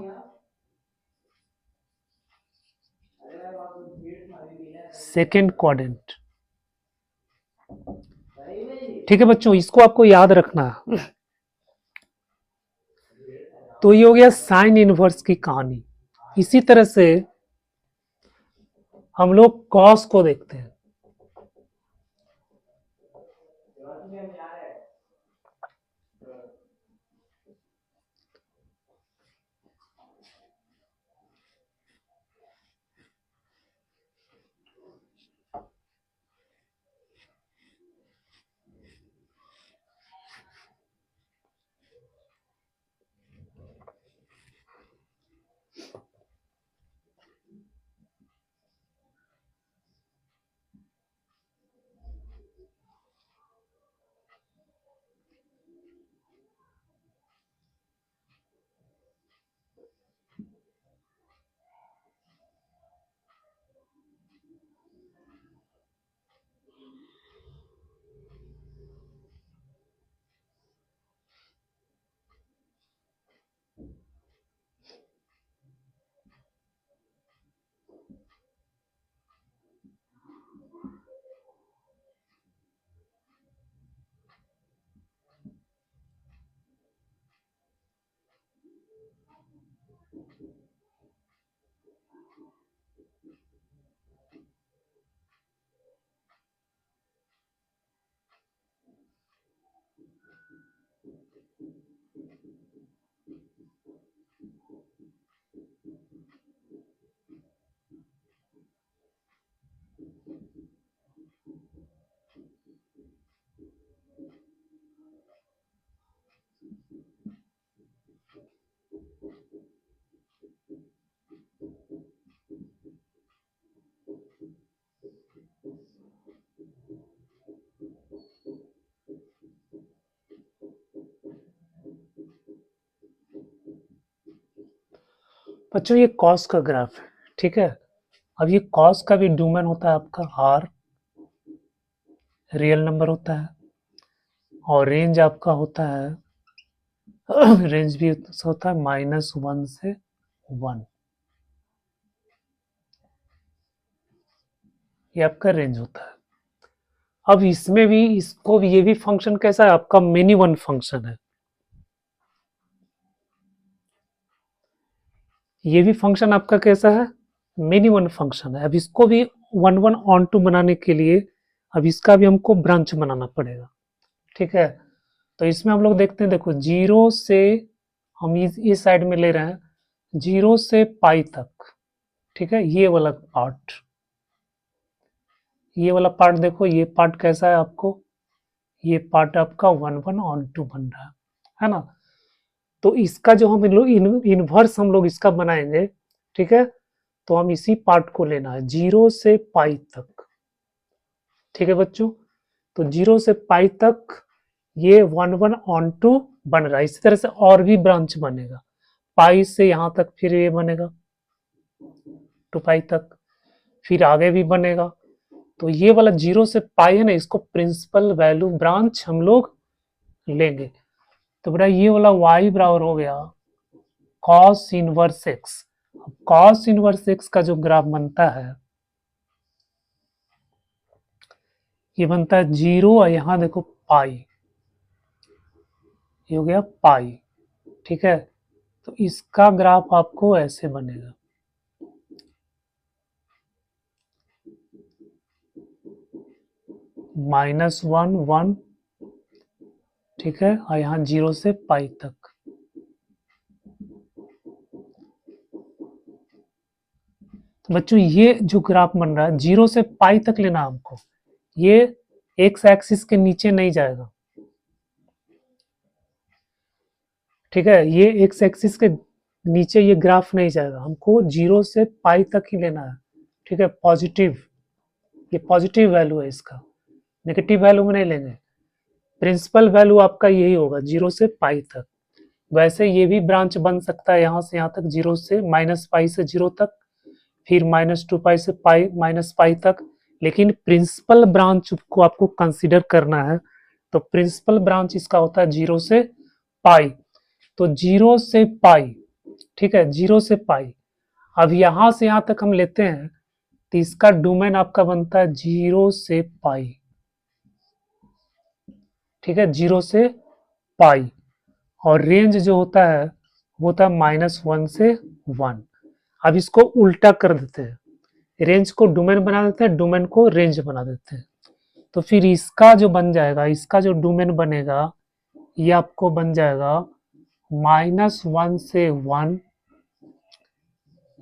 सेकेंड क्वाड्रेंट। ठीक है बच्चों, इसको आपको याद रखना है। तो ये हो गया साइन इनवर्स की कहानी। इसी तरह से हम लोग कॉस को देखते हैं। बच्चों ये कॉस का ग्राफ है, ठीक है। अब ये कॉस का भी डोमेन होता है आपका आर, रियल नंबर होता है, और रेंज आपका होता है रेंज भी होता है -1 से 1, ये आपका रेंज होता है। अब इसमें भी इसको भी, ये भी फंक्शन कैसा है आपका, मेनी वन फंक्शन है। ये भी फंक्शन आपका कैसा है, मेनी वन फंक्शन है। अब इसको भी वन वन ऑन टू बनाने के लिए अब इसका भी हमको ब्रांच बनाना पड़ेगा, ठीक है। तो इसमें हम लोग देखते हैं, देखो जीरो से हम इस साइड में ले रहे हैं, जीरो से पाई तक, ठीक है। ये वाला पार्ट, ये वाला पार्ट देखो, ये पार्ट कैसा है आपको, ये पार्ट आपका वन वन ऑन टू बन रहा है ना। तो इसका जो हम लोग इनवर्स हम लोग इसका बनाएंगे, ठीक है। तो हम इसी पार्ट को लेना है जीरो से पाई तक, ठीक है बच्चों। तो जीरो से पाई तक ये वन वन ऑन टू बन रहा है। इसी तरह से और भी ब्रांच बनेगा, पाई से यहां तक फिर ये बनेगा 2 पाई तक, फिर आगे भी बनेगा। तो ये वाला जीरो से पाई है ना, इसको प्रिंसिपल वैल्यू ब्रांच हम लोग लेंगे। तो बेटा ये वाला y बराबर हो गया cos inverse x। cos inverse x का जो ग्राफ बनता है, ये बनता है 0 और यहां देखो पाई, ये हो गया पाई, ठीक है। तो इसका ग्राफ आपको ऐसे बनेगा, -1 1, ठीक है, और यहाँ 0 से पाई तक। तो बच्चों ये जो ग्राफ बन रहा है 0 से पाई तक लेना हमको, ये एक्स एक्सिस के नीचे नहीं जाएगा, ठीक है। ये एक्स एक्सिस के नीचे ये ग्राफ नहीं जाएगा, हमको 0 से पाई तक ही लेना है, ठीक है। पॉजिटिव, ये पॉजिटिव वैल्यू है इसका, नेगेटिव वैल्यू में नहीं लेंगे। प्रिंसिपल वैल्यू आपका यही होगा 0 से पाई तक। वैसे ये भी ब्रांच बन सकता है यहाँ से यहाँ तक, 0 से -पाई से 0 तक, फिर -2 पाई से पाई -पाई तक। लेकिन प्रिंसिपल ब्रांच को आपको कंसीडर करना है, तो प्रिंसिपल ब्रांच इसका होता है 0 से पाई। तो 0 से पाई, ठीक है, 0 से पाई। अब यहां से यहां तक हम लेते हैं, तो इसका डोमेन आपका बनता है 0 से पाई, ठीक है, 0 से पाई। और रेंज जो होता है वो होता है -1 से 1। अब इसको उल्टा कर देते हैं, रेंज को डोमेन बना देते हैं, डोमेन को रेंज बना देते हैं। तो फिर इसका जो बन जाएगा, इसका जो डोमेन बनेगा, ये आपको बन जाएगा -1 से 1,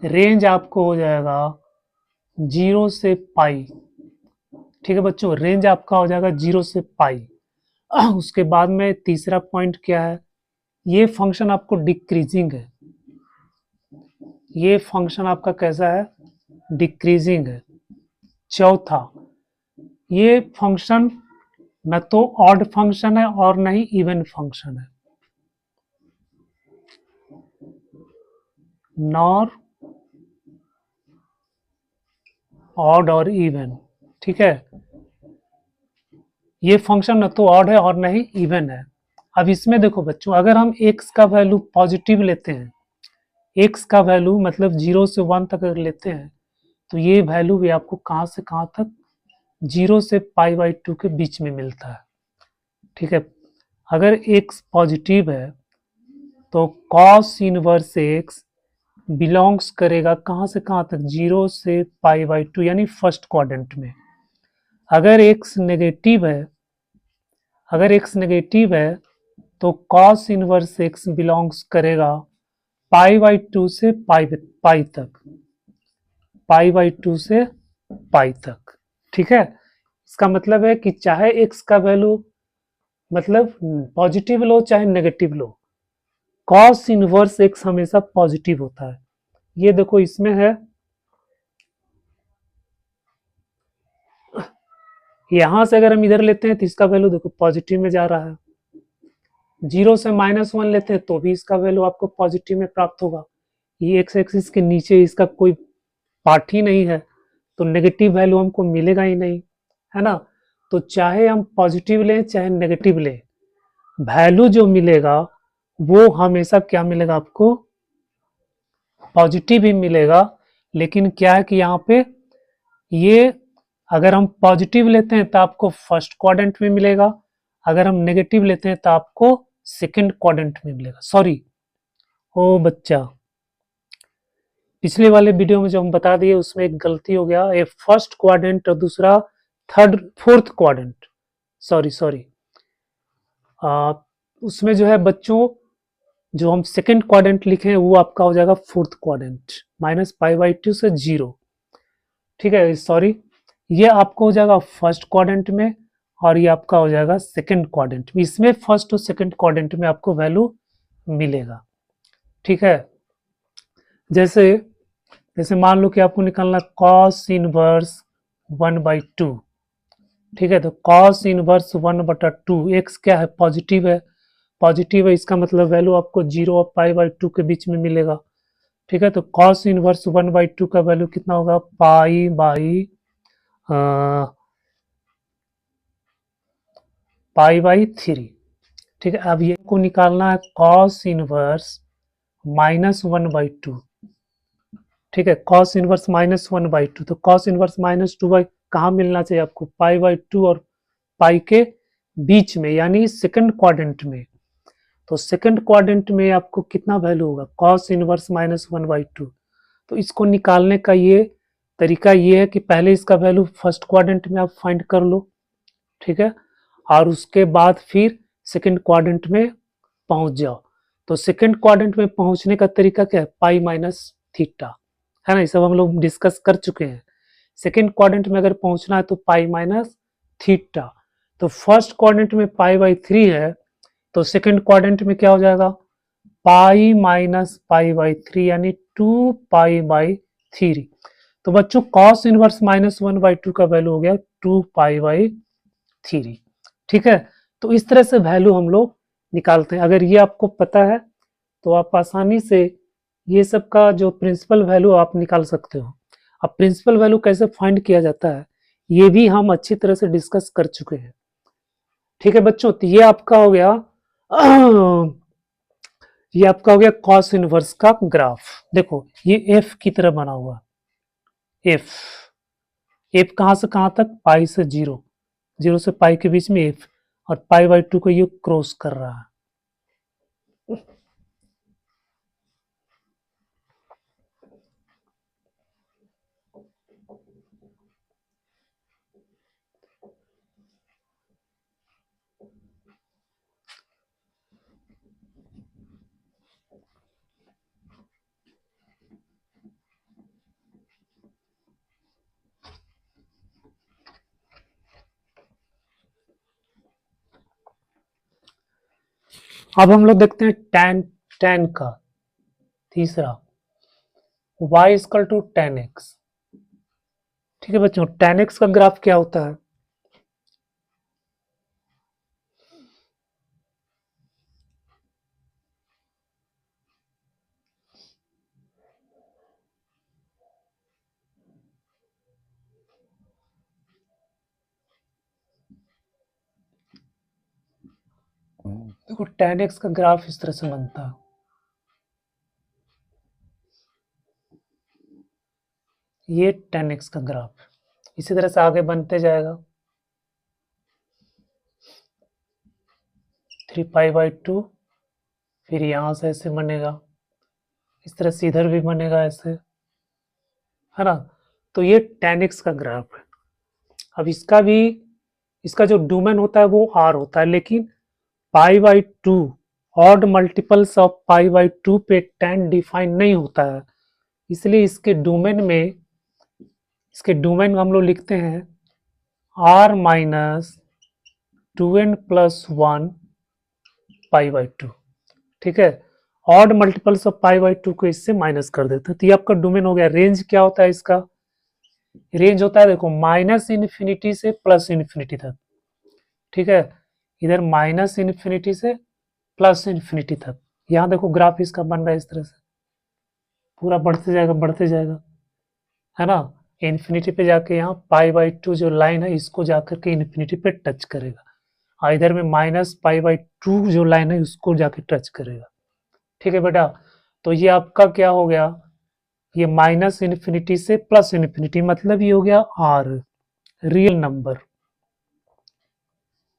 रेंज आपको हो जाएगा 0 से पाई, ठीक है बच्चों। रेंज आपका हो जाएगा 0 से पाई। उसके बाद में तीसरा पॉइंट क्या है, ये फंक्शन आपको डिक्रीजिंग है, ये फंक्शन आपका कैसा है, डिक्रीजिंग है। चौथा, ये फंक्शन न तो ऑड फंक्शन है और न ही इवन फंक्शन है, नॉर ऑड और इवन, ठीक है। ये फंक्शन न तो ऑड है और न ही इवन है। अब इसमें देखो बच्चों, अगर हम x का वैल्यू पॉजिटिव लेते हैं, x का वैल्यू मतलब 0 से 1 तक अगर लेते हैं, तो ये वैल्यू भी आपको कहां से कहां तक, 0 से π/2 के बीच में मिलता है, ठीक है। अगर x पॉजिटिव है तो cos इनवर्स x बिलोंग्स करेगा कहां से कहां तक, 0 से π/2 यानी फर्स्ट क्वाड्रेंट में। अगर x नेगेटिव है, अगर x नेगेटिव है तो cos इनवर्स x बिलोंग्स करेगा π/2 से पाई तक, π/2 से पाई तक, ठीक है। इसका मतलब है कि चाहे x का वैल्यू मतलब पॉजिटिव लो चाहे नेगेटिव लो, cos इनवर्स x हमेशा पॉजिटिव होता है। ये देखो इसमें है, यहां से अगर हम इधर लेते हैं तो इसका वैल्यू देखो पॉजिटिव में जा रहा है, 0 से -1 लेते हैं तो भी इसका वैल्यू आपको पॉजिटिव में प्राप्त होगा। ये एक्स एक्सिस के नीचे इसका कोई पार्ट ही नहीं है, तो नेगेटिव वैल्यू हमको मिलेगा ही नहीं, है ना। तो चाहे हम पॉजिटिव लें चाहे नेगेटिव लें, वैल्यू जो मिलेगा वो हमेशा क्या मिलेगा आपको, पॉजिटिव ही मिलेगा। लेकिन क्या है कि यहाँ पे ये अगर हम पॉजिटिव लेते हैं तो आपको फर्स्ट क्वाड्रेंट में मिलेगा, अगर हम नेगेटिव लेते हैं तो आपको सेकंड क्वाड्रेंट में मिलेगा। सॉरी ओ बच्चा, पिछले वाले वीडियो में जो हम बता दिए उसमें एक गलती हो गया, एक फर्स्ट क्वाड्रेंट और दूसरा थर्ड फोर्थ क्वाड्रेंट, सॉरी उसमें जो है बच्चों, जो हम सेकंड क्वाड्रेंट लिखे हैं वो आपका हो जाएगा फोर्थ क्वाड्रेंट, -π/2 से 0, ठीक है। सॉरी, ये आपको हो जाएगा फर्स्ट क्वाड्रेंट में और ये आपका हो जाएगा सेकंड क्वाड्रेंट में। इसमें फर्स्ट और सेकंड क्वाड्रेंट में आपको वैल्यू मिलेगा, ठीक है। जैसे जैसे मान लो कि आपको निकालना cos इनवर्स 1/2, ठीक है। तो cos इनवर्स 1/2, x क्या है, पॉजिटिव है, पॉजिटिव है, इसका मतलब वैल्यू आपको 0 और π/2 के बीच में मिलेगा, ठीक है। तो cos इनवर्स 1/2 का वैल्यू कितना होगा, π/3, ठीक है। अब ये को निकालना है cos इनवर्स -1/2, ठीक है। cos इनवर्स -1/2, तो cos इनवर्स -2 कहाँ मिलना चाहिए आपको, π/2 और पाई के बीच में, यानी सेकंड क्वाड्रेंट में। तो सेकंड क्वाड्रेंट में आपको कितना वैल्यू होगा, cos इनवर्स -1/2। तो इसको निकालने का ये तरीका ये है कि पहले इसका वैल्यू फर्स्ट क्वाड्रेंट में आप फाइंड कर लो, ठीक है, और उसके बाद फिर सेकंड क्वाड्रेंट में पहुंच जाओ। तो सेकंड क्वाड्रेंट में पहुंचने का तरीका क्या है, पाई माइनस थीटा, है ना, ये सब हम लोग डिस्कस कर चुके हैं। सेकंड क्वाड्रेंट में अगर पहुंचना है तो पाई माइनस थीटा। तो फर्स्ट क्वाड्रेंट में π/3 है, तो सेकंड क्वाड्रेंट में क्या हो जाएगा, पाई माइनस π/3 यानी 2π/3। तो बच्चों cos इनवर्स -1/2 का वैल्यू हो गया 2π/3, ठीक है। तो इस तरह से वैल्यू हम लोग निकालते हैं। अगर ये आपको पता है तो आप आसानी से ये सब का जो प्रिंसिपल वैल्यू आप निकाल सकते हो। अब प्रिंसिपल वैल्यू कैसे फाइंड किया जाता है ये भी हम अच्छी तरह से डिस्कस कर चुके हैं, ठीक है बच्चों। तो ये आपका हो गया ये आपका हो गया cos इनवर्स का ग्राफ। देखो ये f की तरह बना हुआ, f कहां से कहां तक, पाई से 0, 0 से पाई के बीच में f, और π/2 को ये क्रॉस कर रहा है। अब हम लोग देखते हैं tan का तीसरा, y equal to tan x, ठीक है बच्चों। tan x का ग्राफ क्या होता है, देखो tan x का ग्राफ इस तरह से बनता है, ये tan x का ग्राफ इसी तरह से आगे बनते जाएगा, 3π/2, फिर यहां से ऐसे बनेगा, इस तरह से इधर भी बनेगा ऐसे, है ना। तो ये tan x का ग्राफ है। अब इसका जो डोमेन होता है वो r होता है, लेकिन π/2 ऑड मल्टीपल्स ऑफ π/2 पे tan डिफाइन नहीं होता है, इसलिए इसके डोमेन हम लोग लिखते हैं r माइनस 2n प्लस 1 π/2, ठीक है। ऑड मल्टीपल्स ऑफ π/2 को इससे माइनस कर देते हैं, तो ये आपका डोमेन हो गया। रेंज क्या होता है इसका, रेंज होता है देखो -∞ से +∞ तक, ठीक है। इधर -∞ से +∞ तक, यहाँ देखो ग्राफ इसका बन रहा है इस तरह से, पूरा बढ़ते जाएगा, है ना। इन्फिनिटी पे जाके यहाँ π/2 जो लाइन है इसको जाकर के इन्फिनिटी पे टच करेगा। इधर में -π/2 जो लाइन है उसको जाके टच करेगा। ठीक है बेटा, तो ये आपका क्या हो गया, ये माइनस इन्फिनिटी से प्लस इन्फिनिटी, मतलब ये हो गया r रियल नंबर,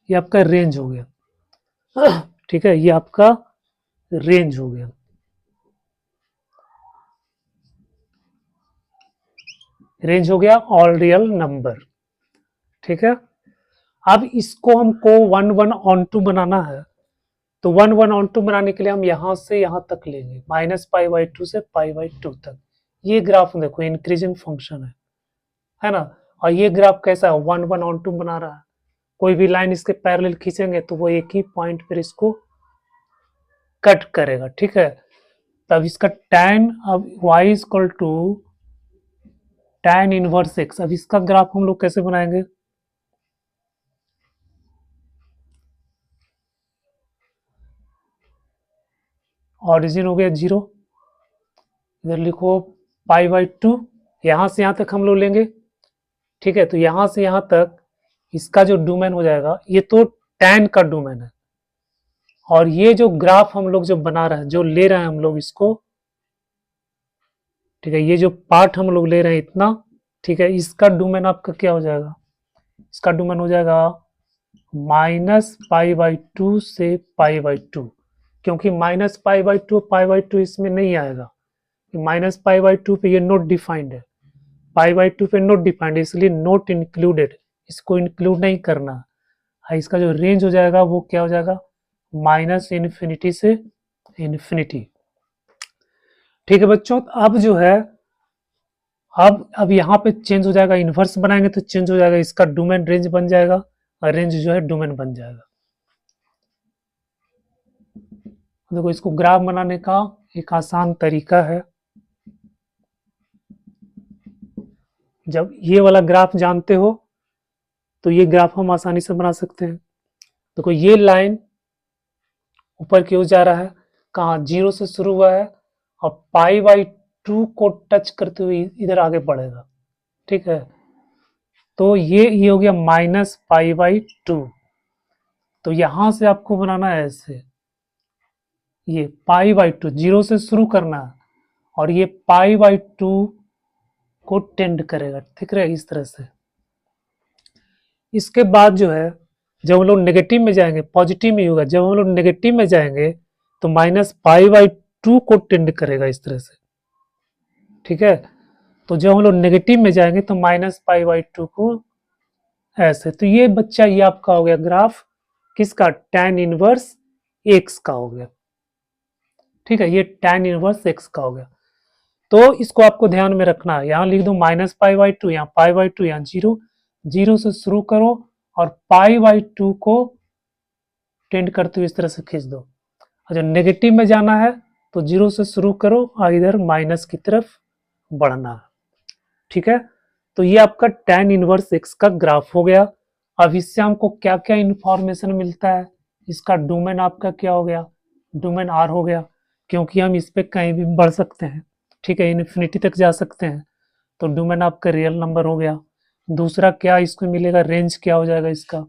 ये आपका रेंज हो गया। ठीक है, ये आपका रेंज हो गया। रेंज हो गया ऑल रियल नंबर। ठीक है, अब इसको हमको 1 1 ऑन 2 बनाना है, तो 1 1 ऑन 2 बनाने के लिए हम यहां से यहां तक लेंगे, -π/2 से π/2 तक। ये ग्राफ देखो इंक्रीजिंग फंक्शन है ना। और ये ग्राफ कैसा है, 1 1 ऑन 2 बना रहा है। कोई भी लाइन इसके पैरेलल खींचेंगे तो वो एक ही पॉइंट पर इसको कट करेगा। ठीक है, तब इसका tan अब y equal to tan inverse x। अब इसका ग्राफ हम लोग कैसे बनाएंगे, ऑरिजिन हो गया 0, इधर लिखो π/2, यहां से यहां तक हम लोग लेंगे। ठीक है, तो यहां से यहां तक इसका जो डोमेन हो जाएगा, ये तो tan का डोमेन है, और ये जो ग्राफ हम लोग जो बना रहे हैं, जो ले रहे हैं हम लोग इसको, ठीक है, ये जो पार्ट हम लोग ले रहे हैं इतना, ठीक है, इसका डोमेन आपका क्या हो जाएगा, इसका डोमेन हो जाएगा -π/2 से π/2, क्योंकि -π/2 इसमें नहीं आएगा, -π/2 पे ये नोट डिफाइंड है, π/2 पे नोट डिफाइंड है, इसलिए नोट इंक्लूडेड, इसको इंक्लूड नहीं करना। इसका जो रेंज हो जाएगा वो क्या हो जाएगा, -इन्फिनिटी से इन्फिनिटी। ठीक है बच्चों, अब जो है अब यहाँ पे चेंज हो जाएगा, इन्वर्स बनाएंगे तो चेंज हो जाएगा, इसका डोमेन रेंज बन जाएगा, और रेंज जो है डोमेन बन जाएगा। देखो, इसको ग्राफ बनाने का एक आसान तरीका है। जब ये वाला ग्राफ जानते हो तो ये ग्राफ हम आसानी से बना सकते हैं। देखो, ये लाइन ऊपर की ओर जा रहा है, कहाँ, 0 से शुरू हुआ है और π/2 को टच करते हुए इधर आगे बढ़ेगा। ठीक है, तो ये हो गया -π/2। तो यहां से आपको बनाना है ऐसे, ये π/2 0 से शुरू करना है, और ये π/2 को टेंड करेगा। ठीक है, इस तरह से। इसके बाद जो है, जब हम लोग नेगेटिव में जाएंगे, पॉजिटिव में होगा, जब हम लोग नेगेटिव में जाएंगे तो -π/2 को टेंड करेगा इस तरह से। ठीक है, तो जब हम लोग नेगेटिव में जाएंगे तो -π/2 को ऐसे। तो ये बच्चा, ये आपका हो गया ग्राफ किसका, tan इनवर्स x का हो गया। ठीक है, ये tan इनवर्स x का हो गया। तो इसको आपको ध्यान में रखना है, यहाँ लिख दो -π/2, यहाँ π/2, यहाँ 0, 0 से शुरू करो और π/2 को टेंड करते हुए इस तरह से खींच दो। और जब नेगेटिव में जाना है तो 0 से शुरू करो और इधर माइनस की तरफ बढ़ना है। ठीक है, तो ये आपका tan इनवर्स x का ग्राफ हो गया। अब इससे हमको क्या क्या इंफॉर्मेशन मिलता है, इसका डोमेन आपका क्या हो गया, डोमेन R हो गया, क्योंकि हम इस पे कहीं भी बढ़ सकते हैं। ठीक है, इन्फिनिटी तक जा सकते हैं, तो डोमेन आपका रियल नंबर हो गया। दूसरा क्या इसको मिलेगा, रेंज क्या हो जाएगा, इसका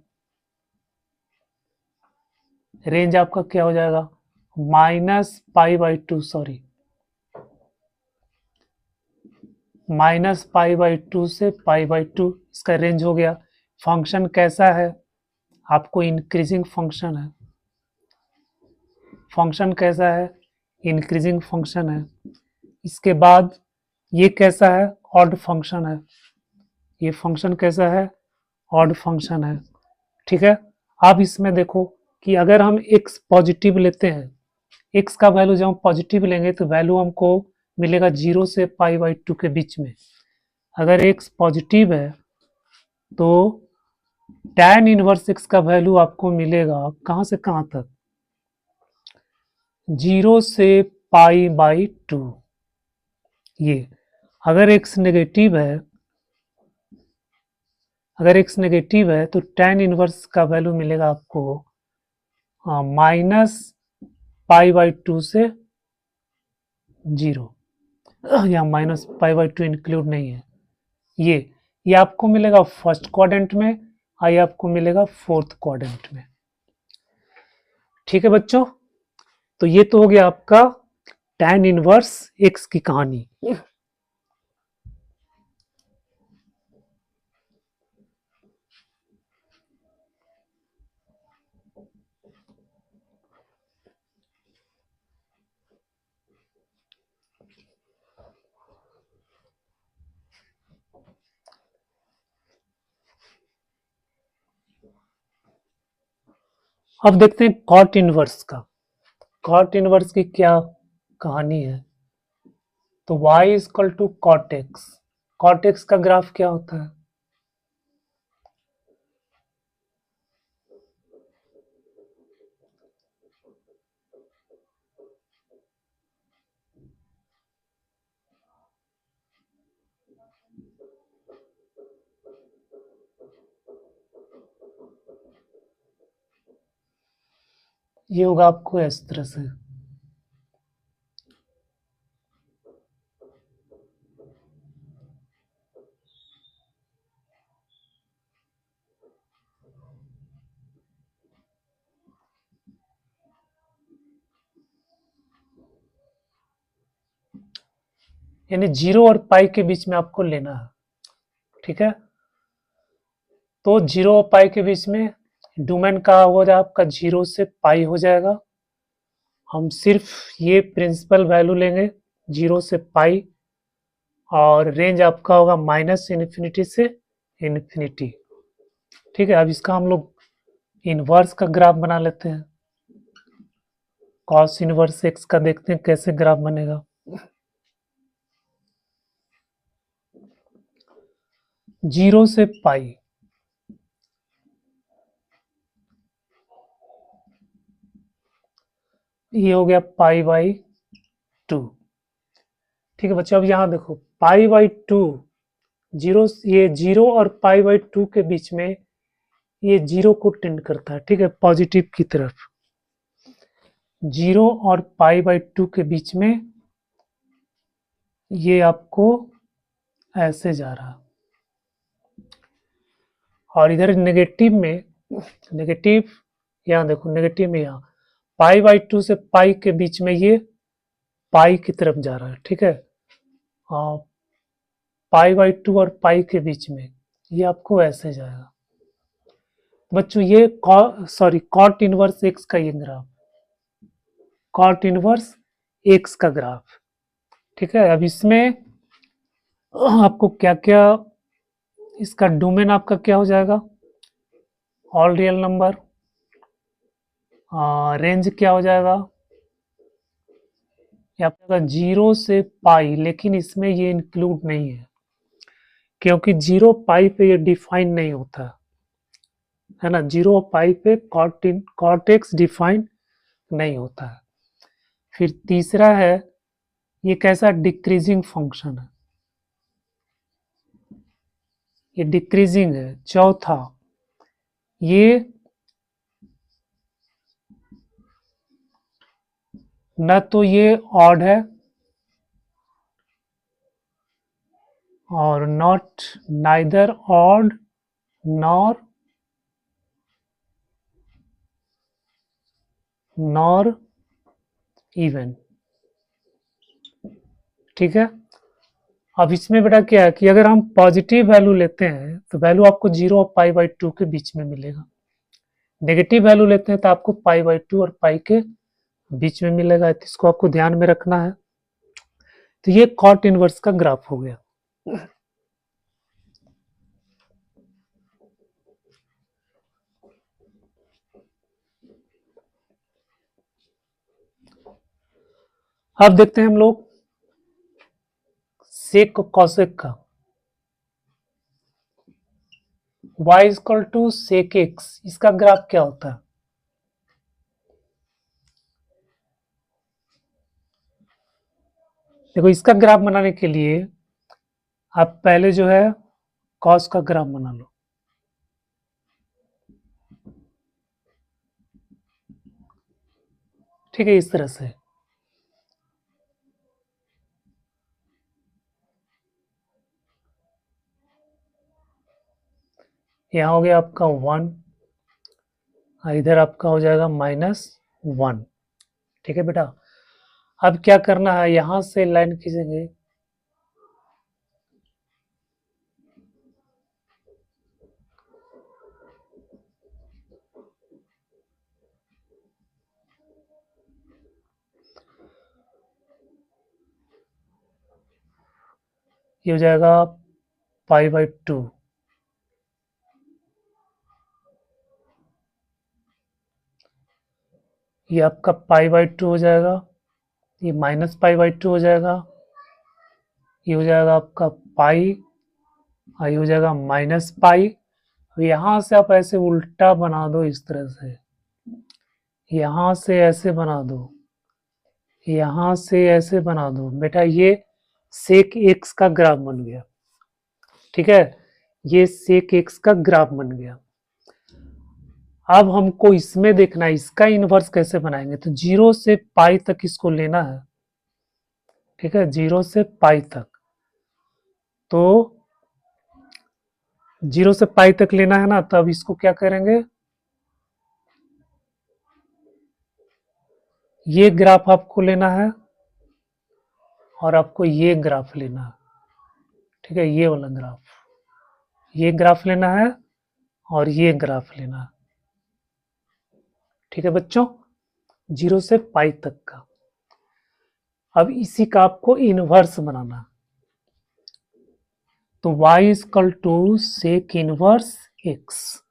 रेंज आपका क्या हो जाएगा, -π/2, सॉरी, -π/2 से π/2, इसका रेंज हो गया। फंक्शन कैसा है, आपको इंक्रीजिंग फंक्शन है, फंक्शन कैसा है, इंक्रीजिंग फंक्शन है। इसके बाद ये कैसा है, ऑड फंक्शन है, ये फंक्शन कैसा है, ऑड फंक्शन है। ठीक है, अब इसमें देखो कि अगर हम x पॉजिटिव लेते हैं, x का वैल्यू जब हम पॉजिटिव लेंगे तो वैल्यू हमको मिलेगा 0 से π/2 के बीच में। अगर x पॉजिटिव है तो tan इनवर्स x का वैल्यू आपको मिलेगा कहाँ से कहाँ तक, 0 से π/2। ये अगर x नेगेटिव है, अगर x नेगेटिव है तो tan इनवर्स का वैल्यू मिलेगा आपको -π/2 से 0। यहाँ -π/2 इंक्लूड नहीं है। ये आपको मिलेगा फर्स्ट क्वाड्रेंट में और ये आपको मिलेगा फोर्थ क्वाड्रेंट में। ठीक है बच्चों, तो ये तो हो गया आपका tan इनवर्स x की कहानी। अब देखते हैं कॉट इनवर्स का। कॉट इनवर्स की क्या कहानी है? तो y equal to cot x. Cot x का ग्राफ क्या होता है? ये होगा आपको इस तरह से। यानी 0 और पाई के बीच में आपको लेना है। ठीक है, तो 0 और पाई के बीच में डोमेन का हो जाएगा आपका 0 से पाई हो जाएगा। हम सिर्फ ये प्रिंसिपल वैल्यू लेंगे 0 से पाई, और रेंज आपका होगा -इन्फिनिटी से इन्फिनिटी। ठीक है, अब इसका हम लोग इनवर्स का ग्राफ बना लेते हैं। कॉस इनवर्स एक्स का देखते हैं कैसे ग्राफ बनेगा। 0 से पाई, ये हो गया π/2। ठीक है बच्चों, अब यहाँ देखो π/2, जीरो, ये 0 और π/2 के बीच में ये 0 को टेंड करता है। ठीक है, पॉजिटिव की तरफ। 0 और π/2 के बीच में ये आपको ऐसे जा रहा, और इधर नेगेटिव में, नेगेटिव, यहाँ देखो नेगेटिव में, यहाँ π/2 से पाई के बीच में ये पाई की तरफ जा रहा है। ठीक है, π/2 और पाई के बीच में ये आपको ऐसे जाएगा। बच्चों ये कॉट इनवर्स एक्स का ये ग्राफ, कॉट इनवर्स एक्स का ग्राफ। ठीक है, अब इसमें आपको क्या क्या, इसका डोमेन आपका क्या हो जाएगा? All real number. रेंज क्या हो जाएगा? आपका 0 से पाई, लेकिन इसमें ये इंक्लूड नहीं है क्योंकि 0 पाई पे ये डिफाइन नहीं होता है ना। 0 पाई पे कॉट एक्स डिफाइन नहीं होता है। फिर तीसरा है, ये कैसा डिक्रीजिंग फंक्शन है, ये डिक्रीजिंग है। चौथा, ये न तो ये ऑड है और not neither odd nor even. ठीक है, अब इसमें बेटा क्या है कि अगर हम पॉजिटिव वैल्यू लेते हैं तो वैल्यू आपको 0 और π/2 के बीच में मिलेगा। नेगेटिव वैल्यू लेते हैं तो आपको π/2 और पाई के बीच में मिलेगा। तो इसको आपको ध्यान में रखना है। तो ये कॉट इनवर्स का ग्राफ हो गया। अब देखते हैं हम लोग सेक कॉसेक का। y equal to sec x, इसका ग्राफ क्या होता है? देखो, इसका ग्राफ बनाने के लिए आप पहले जो है कॉस का ग्राफ बना लो। ठीक है, इस तरह से। यहाँ हो गया आपका 1, इधर आपका हो जाएगा -1। ठीक है बेटा। अब क्या करना है, यहां से लाइन खींचेंगे, ये हो जाएगा π/2। ये आपका π/2 हो जाएगा, ये -π/2 हो जाएगा, ये हो जाएगा आपका पाई, ये हो जाएगा -π। यहां से आप ऐसे उल्टा बना दो, इस तरह से, यहां से ऐसे बना दो, यहां से ऐसे बना दो बेटा, ये सेक एक्स का ग्राफ बन गया। ठीक है, ये सेक एक्स का ग्राफ बन गया। अब हमको इसमें देखना है इसका इनवर्स कैसे बनाएंगे, तो 0 से पाई तक इसको लेना है। ठीक है, 0 से पाई तक, तो 0 से पाई तक लेना है ना, तब इसको क्या करेंगे, ये ग्राफ आपको लेना है और आपको ये ग्राफ लेना है। ठीक है, ये वाला ग्राफ, ये ग्राफ लेना है और ये ग्राफ लेना है। ठीक है बच्चों, 0 से पाई तक का। अब इसी का आपको इनवर्स बनाना, तो y equal to sec inverse x।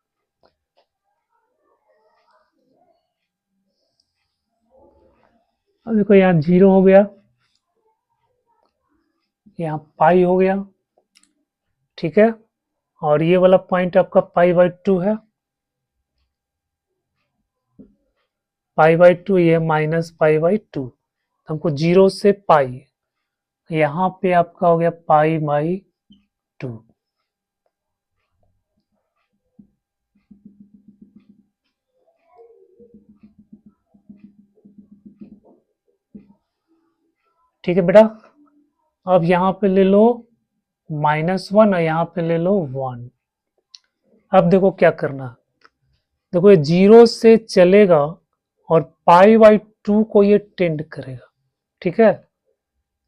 अब देखो यहाँ 0 हो गया, यहाँ पाई हो गया। ठीक है, और ये वाला पॉइंट आपका π/2 है, π/2, ये -π/2। हमको 0 से पाई, यहाँ पे आपका हो गया π/2। ठीक है बेटा, अब यहाँ पे ले लो -1 और यहाँ पे ले लो 1। अब देखो क्या करना, देखो ये 0 से चलेगा और π/2 को ये टेंड करेगा। ठीक है,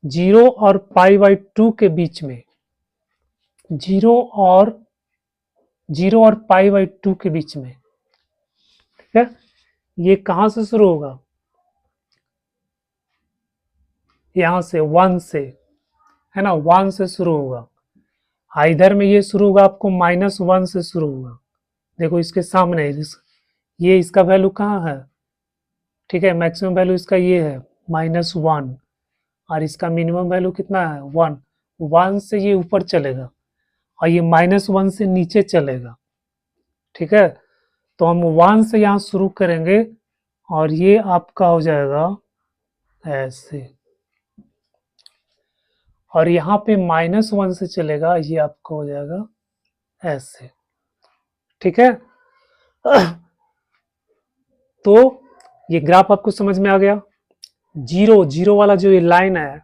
0 और π/2 के बीच में, 0 और π/2 के बीच में। ठीक है, ये कहां से शुरू होगा, यहां से 1 से, है ना, 1 से शुरू होगा। इधर में ये शुरू होगा आपको -1 से शुरू होगा। देखो इसके सामने ये इसका वैल्यू कहाँ है, ठीक है, मैक्सिमम वैल्यू इसका ये है -1, और इसका मिनिमम वैल्यू कितना है 1। 1 से ये ऊपर चलेगा और ये -1 से नीचे चलेगा। ठीक है, तो हम 1 से यहाँ शुरू करेंगे और ये आपका हो जाएगा ऐसे, और यहाँ पे -1 से चलेगा, ये आपका हो जाएगा ऐसे। ठीक है, तो ये ग्राफ आपको समझ में आ गया। 0 वाला जो ये लाइन है,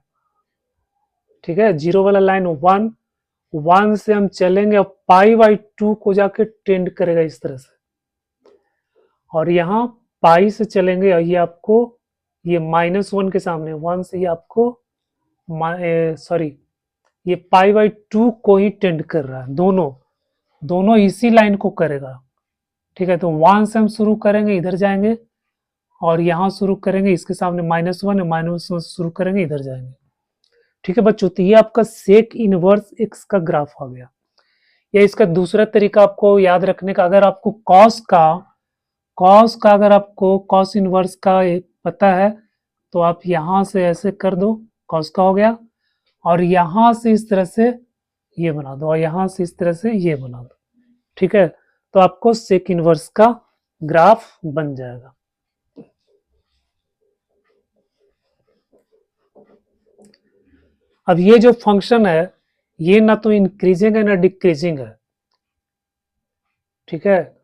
ठीक है, 0 वाला लाइन 1 से हम चलेंगे और π/2 को जाके टेंड करेगा इस तरह से, और यहाँ पाई से चलेंगे और ये आपको, ये -1 के सामने 1 से ये आपको सॉरी, ये π/2 को ही टेंड कर रहा है, दोनों इसी लाइन को करेगा। ठीक है, तो 1 से हम शुरू करेंगे, इधर जाएंगे, और यहाँ शुरू करेंगे, इसके सामने -1 है, -1 शुरू करेंगे, इधर जाएंगे। ठीक है बच्चों, तो ये आपका सेक इनवर्स एक्स का ग्राफ आ गया। या इसका दूसरा तरीका आपको याद रखने का, अगर आपको कॉस का अगर आपको कॉस इनवर्स का पता है, तो आप यहाँ से ऐसे कर दो, कॉस का हो गया, और यहाँ से इस तरह से ये बना दो, और यहाँ से इस तरह से ये बना दो। ठीक है, तो आपको सेक इनवर्स का ग्राफ बन जाएगा। अब ये जो फंक्शन है, ये ना तो इंक्रीजिंग है ना डिक्रीजिंग है। ठीक है,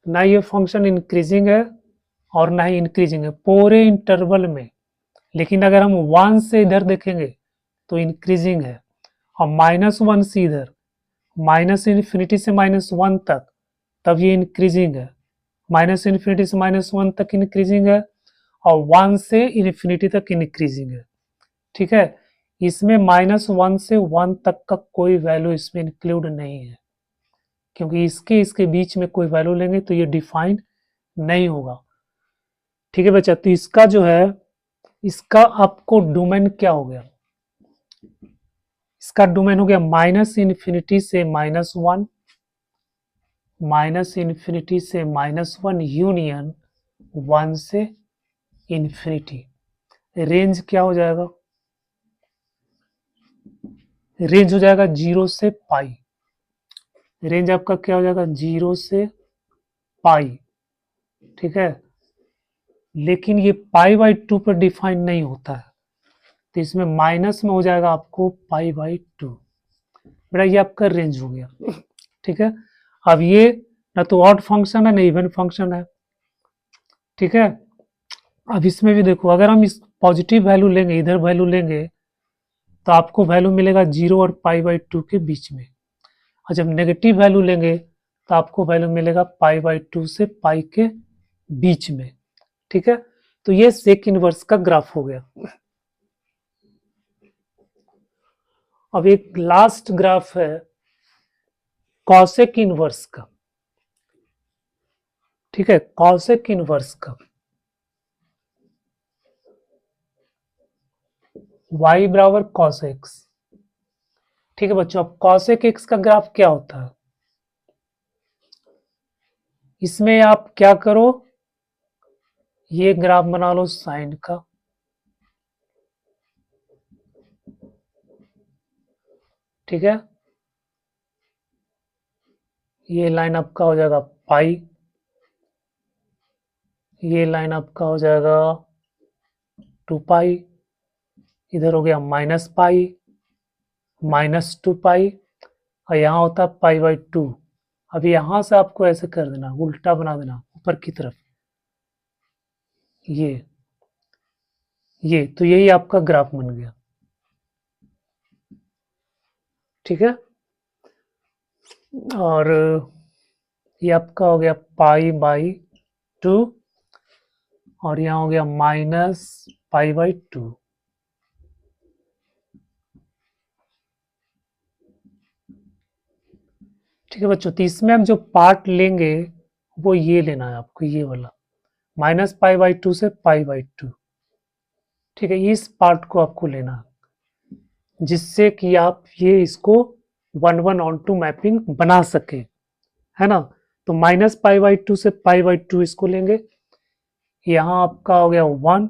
ना ये फंक्शन इंक्रीजिंग है और ना ही इंक्रीजिंग है पूरे इंटरवल में। लेकिन अगर हम 1 से इधर देखेंगे तो इंक्रीजिंग है, और -1 से इधर, माइनस इन्फिनिटी से -1 तक, तब ये इंक्रीजिंग है। माइनस इन्फिनिटी से -1 तक इंक्रीजिंग है और 1 से इन्फिनिटी तक इंक्रीजिंग है। ठीक है, इसमें -1 से 1 तक का कोई वैल्यू इसमें इंक्लूड नहीं है, क्योंकि इसके बीच में कोई वैल्यू लेंगे तो ये डिफाइन नहीं होगा। ठीक है बच्चा, तो इसका जो है, इसका आपको डोमेन क्या हो गया, इसका डोमेन हो गया माइनस इन्फिनिटी से -1, माइनस इन्फिनिटी से -1 यूनियन 1 से इन्फिनिटी। रेंज क्या हो जाएगा, रेंज हो जाएगा 0 से पाई। रेंज आपका क्या हो जाएगा, 0 से पाई। ठीक है, लेकिन ये π/2 पर डिफाइन नहीं होता है, तो इसमें माइनस में हो जाएगा आपको π/2। बेटा ये आपका रेंज हो गया। ठीक है, अब ये ना तो ऑड फंक्शन है ना इवन फंक्शन है। ठीक है, अब इसमें भी देखो, अगर हम इस पॉजिटिव वैल्यू लेंगे, इधर वैल्यू लेंगे, तो आपको वैल्यू मिलेगा 0 और π/2 के बीच में, और जब नेगेटिव वैल्यू लेंगे तो आपको वैल्यू मिलेगा π/2 से पाई के बीच में। ठीक है, तो ये सेक इनवर्स का ग्राफ हो गया। अब एक लास्ट ग्राफ है कॉसेक इनवर्स का। ठीक है, कॉसेक इनवर्स का y बराबर cos x। ठीक है बच्चों, अब cosec x का ग्राफ क्या होता है, इसमें आप क्या करो, ये ग्राफ बना लो साइन का। ठीक है, ये लाइन आपका हो जाएगा पाई, ये लाइन आपका हो जाएगा 2 पाई, इधर हो गया -पाई, -2 पाई, और यहाँ होता है π/2। अब यहां से आपको ऐसे कर देना, उल्टा बना देना ऊपर की तरफ, ये तो यही आपका ग्राफ बन गया। ठीक है, और ये आपका हो गया π/2, और यहाँ हो गया -π/2। ठीक है बच्चों, तो इसमें हम जो पार्ट लेंगे वो ये लेना है आपको, ये वाला -π/2 से π/2। ठीक है, इस पार्ट को आपको लेना है, जिससे कि आप ये इसको 1:1 मैपिंग बना सके, है ना। तो -π/2 से π/2 इसको लेंगे, यहाँ आपका हो गया 1,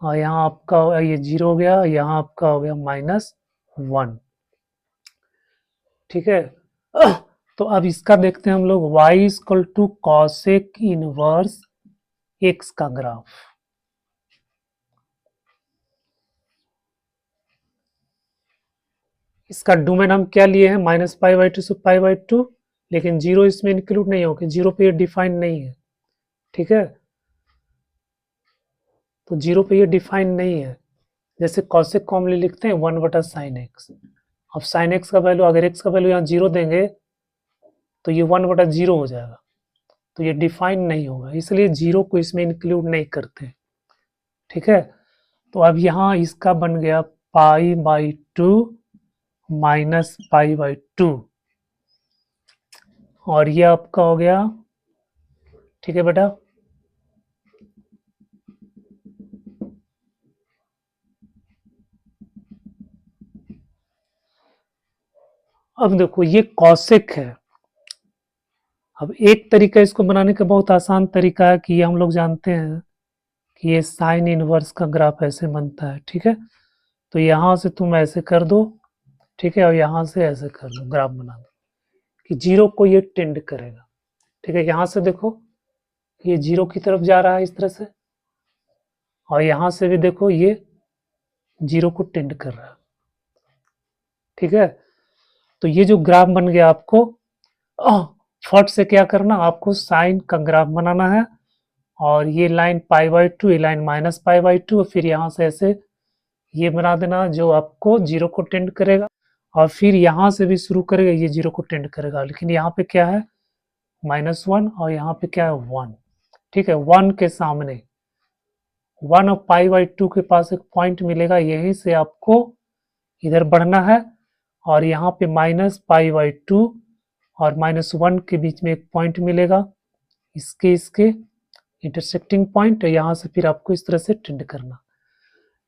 और यहाँ आपका ये 0 हो गया, यहाँ आपका हो गया -1। ठीक है, तो अब इसका देखते हैं हम लोग, y = cosec इनवर्स x का ग्राफ। इसका डोमेन हम क्या लिए हैं, -π/2 से π/2, लेकिन 0 इसमें इंक्लूड नहीं होगा, 0 पे ये डिफाइन नहीं है। ठीक है, तो 0 पे ये डिफाइन नहीं है। जैसे कॉसेक को हम लिखते हैं 1/sin x। अब sin x का वैल्यू, अगर x का वैल्यू यहाँ 0 देंगे तो ये 1/0 हो जाएगा, तो ये डिफाइन नहीं होगा, इसलिए 0 को इसमें इंक्लूड नहीं करते। ठीक है, तो अब यहाँ इसका बन गया π/2 -π/2, और ये आपका हो गया। ठीक है बेटा, अब देखो ये कॉसेक है। अब एक तरीका इसको बनाने का बहुत आसान तरीका है कि ये हम लोग जानते हैं कि ये साइन इनवर्स का ग्राफ ऐसे बनता है। ठीक है, तो यहाँ से तुम ऐसे कर दो, ठीक है, और यहाँ से ऐसे कर दो, ग्राफ बना दो कि 0 को ये टेंड करेगा। ठीक है, यहाँ से देखो ये 0 की तरफ जा रहा है इस तरह से, और यहाँ से भी देखो ये 0 को टेंड कर रहा है। ठीक है, तो ये जो ग्राफ बन गया, आपको फट से क्या करना, आपको साइन का ग्राफ बनाना है, और ये लाइन π/2, ये लाइन -π/2, फिर यहाँ से ऐसे ये बना देना जो आपको 0 को टेंड करेगा, और फिर यहाँ से भी शुरू करेगा, ये 0 को टेंड करेगा, लेकिन यहाँ पे क्या है -1 और यहाँ पे क्या है 1। ठीक है, 1 के सामने 1 और π/2 के पास एक पॉइंट मिलेगा, यहीं से आपको इधर बढ़ना है और यहाँ पे -π/2 और -1 के बीच में एक पॉइंट मिलेगा, इसके इंटरसेक्टिंग पॉइंट, यहाँ से फिर आपको इस तरह से टेंड करना।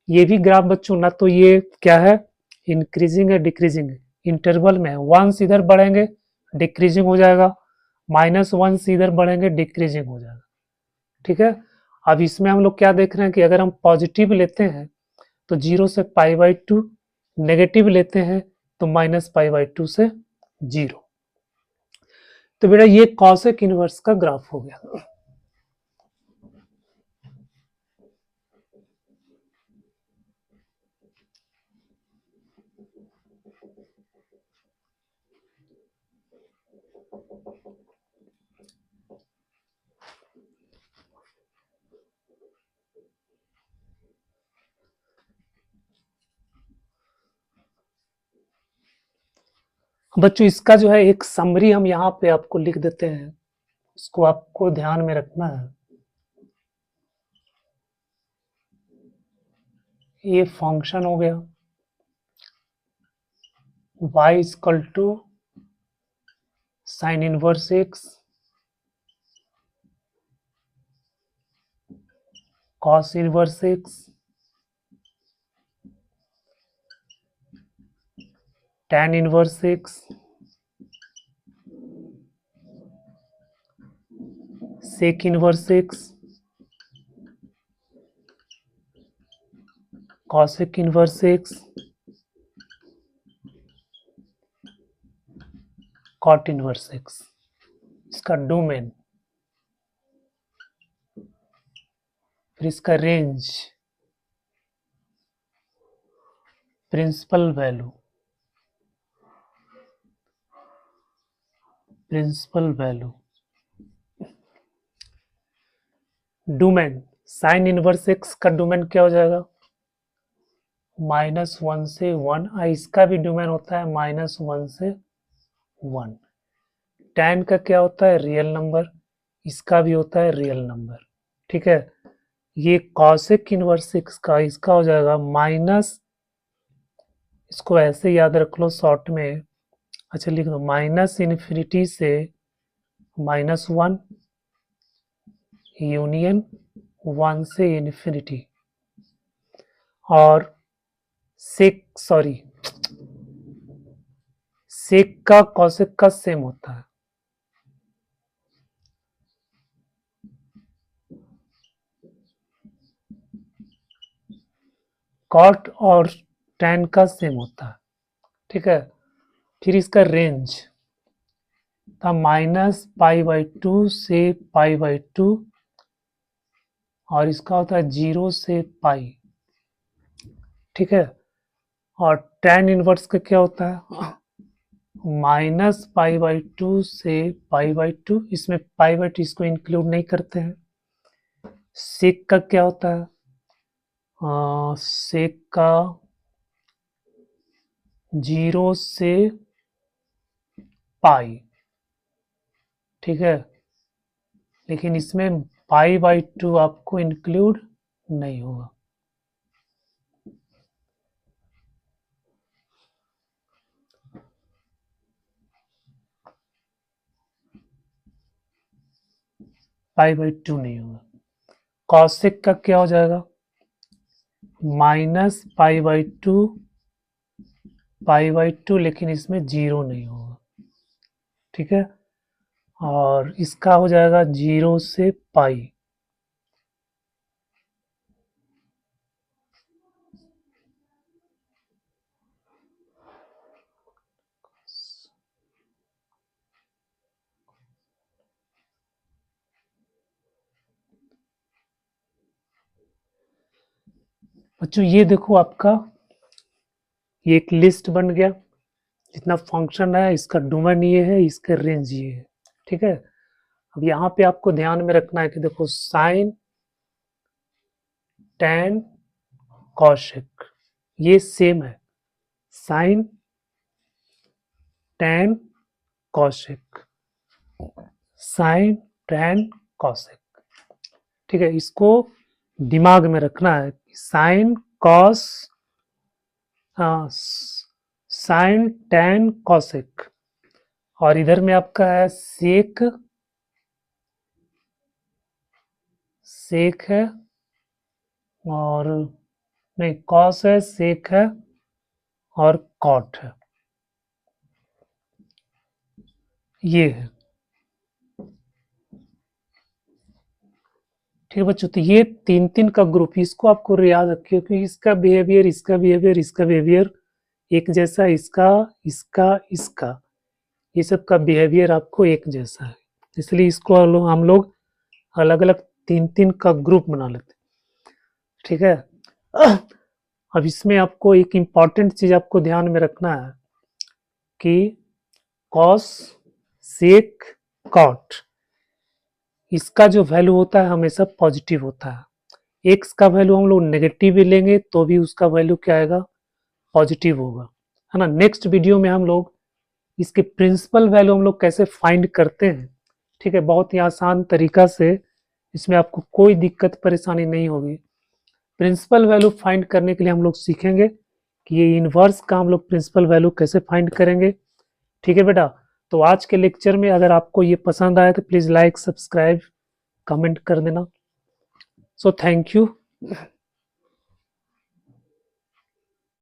ये भी ग्राफ बच्चों ना तो ये क्या है इंक्रीजिंग है डिक्रीजिंग है, इंटरवल में है, 1 से इधर बढ़ेंगे डिक्रीजिंग हो जाएगा, -1 से इधर बढ़ेंगे डिक्रीजिंग हो जाएगा। ठीक है, अब इसमें हम लोग क्या देख रहे हैं कि अगर हम पॉजिटिव लेते हैं तो 0 से π/2, नेगेटिव लेते हैं तो -π/2 से 0। तो बेटा ये कॉसेक इनवर्स का ग्राफ हो गया। बच्चों इसका जो है एक समरी हम यहाँ पे आपको लिख देते हैं, उसको आपको ध्यान में रखना है। ये फंक्शन हो गया y equal to sine inverse x cos inverse x tan inverse x sec inverse x cosec inverse x cot inverse x, इसका डोमेन, फिर इसका range, principal value, domain sine inverse x का डोमेन क्या हो जाएगा -1 से 1, इसका भी डोमेन होता है -1 से 1। tan का क्या होता है रियल नंबर, इसका भी होता है रियल नंबर। ठीक है, ये कॉसेक इनवर्स x का इसका हो जाएगा माइनस, इसको ऐसे याद रख लो शॉर्ट में, अच्छा लिख दो -∞ से -1 यूनियन 1 से इन्फिनिटी, और सेक का कॉसेक का सेम होता है। कॉट और tan का सेम होता है। ठीक है, फिर इसका रेंज था -π/2 से π/2 और इसका होता है 0 से π। ठीक है, और tan इनवर्स का क्या होता है -π/2 से π/2, इसमें π/2 इसको इंक्लूड नहीं करते हैं। सेक का क्या होता है सेक का 0 से π। ठीक है, लेकिन इसमें π/2 आपको इंक्लूड नहीं होगा। π/2 नहीं होगा। कॉसेक का क्या हो जाएगा -π/2 लेकिन इसमें 0 नहीं होगा। ठीक है, और इसका हो जाएगा 0 से π। बच्चों ये देखो आपका ये एक लिस्ट बन गया, जितना फंक्शन है इसका डोमेन ये है, इसका रेंज ये है। ठीक है, अब यहाँ पे आपको ध्यान में रखना है कि देखो साइन tan कॉसेक ये सेम है, sign tan cosec, sin tan cosec। ठीक है, इसको दिमाग में रखना है। Sine cos, sine tan cosec, और इधर में आपका है सेक, सेक है, और नहीं कॉस है, सेक है, और कॉट है, ये है। ठीक है बच्चों, तो ये तीन तीन का ग्रुप, इसको आपको याद रखिए क्योंकि इसका बिहेवियर, इसका बिहेवियर, इसका बिहेवियर एक जैसा, इसका इसका इसका, ये सब का बिहेवियर आपको एक जैसा है, इसलिए इसको हम लोग अलग अलग तीन तीन का ग्रुप बना लेते हैं। ठीक है, अब इसमें आपको एक इम्पॉर्टेंट चीज आपको ध्यान में रखना है कि कॉस, सेक, कॉट, इसका जो वैल्यू होता है हमेशा पॉजिटिव होता है। एक्स का वैल्यू हम लोग नेगेटिव भी लेंगे तो भी उसका वैल्यू क्या आएगा, पॉजिटिव होगा, है ना। नेक्स्ट वीडियो में हम लोग इसके प्रिंसिपल वैल्यू हम लोग कैसे फाइंड करते हैं। ठीक है, बहुत ही आसान तरीका से, इसमें आपको कोई दिक्कत परेशानी नहीं होगी। प्रिंसिपल वैल्यू फाइंड करने के लिए हम लोग सीखेंगे कि ये इनवर्स का हम लोग प्रिंसिपल वैल्यू कैसे फाइंड करेंगे। ठीक है बेटा, तो आज के लेक्चर में अगर आपको ये पसंद आया तो प्लीज़ लाइक, सब्सक्राइब, कमेंट कर देना। So thank you.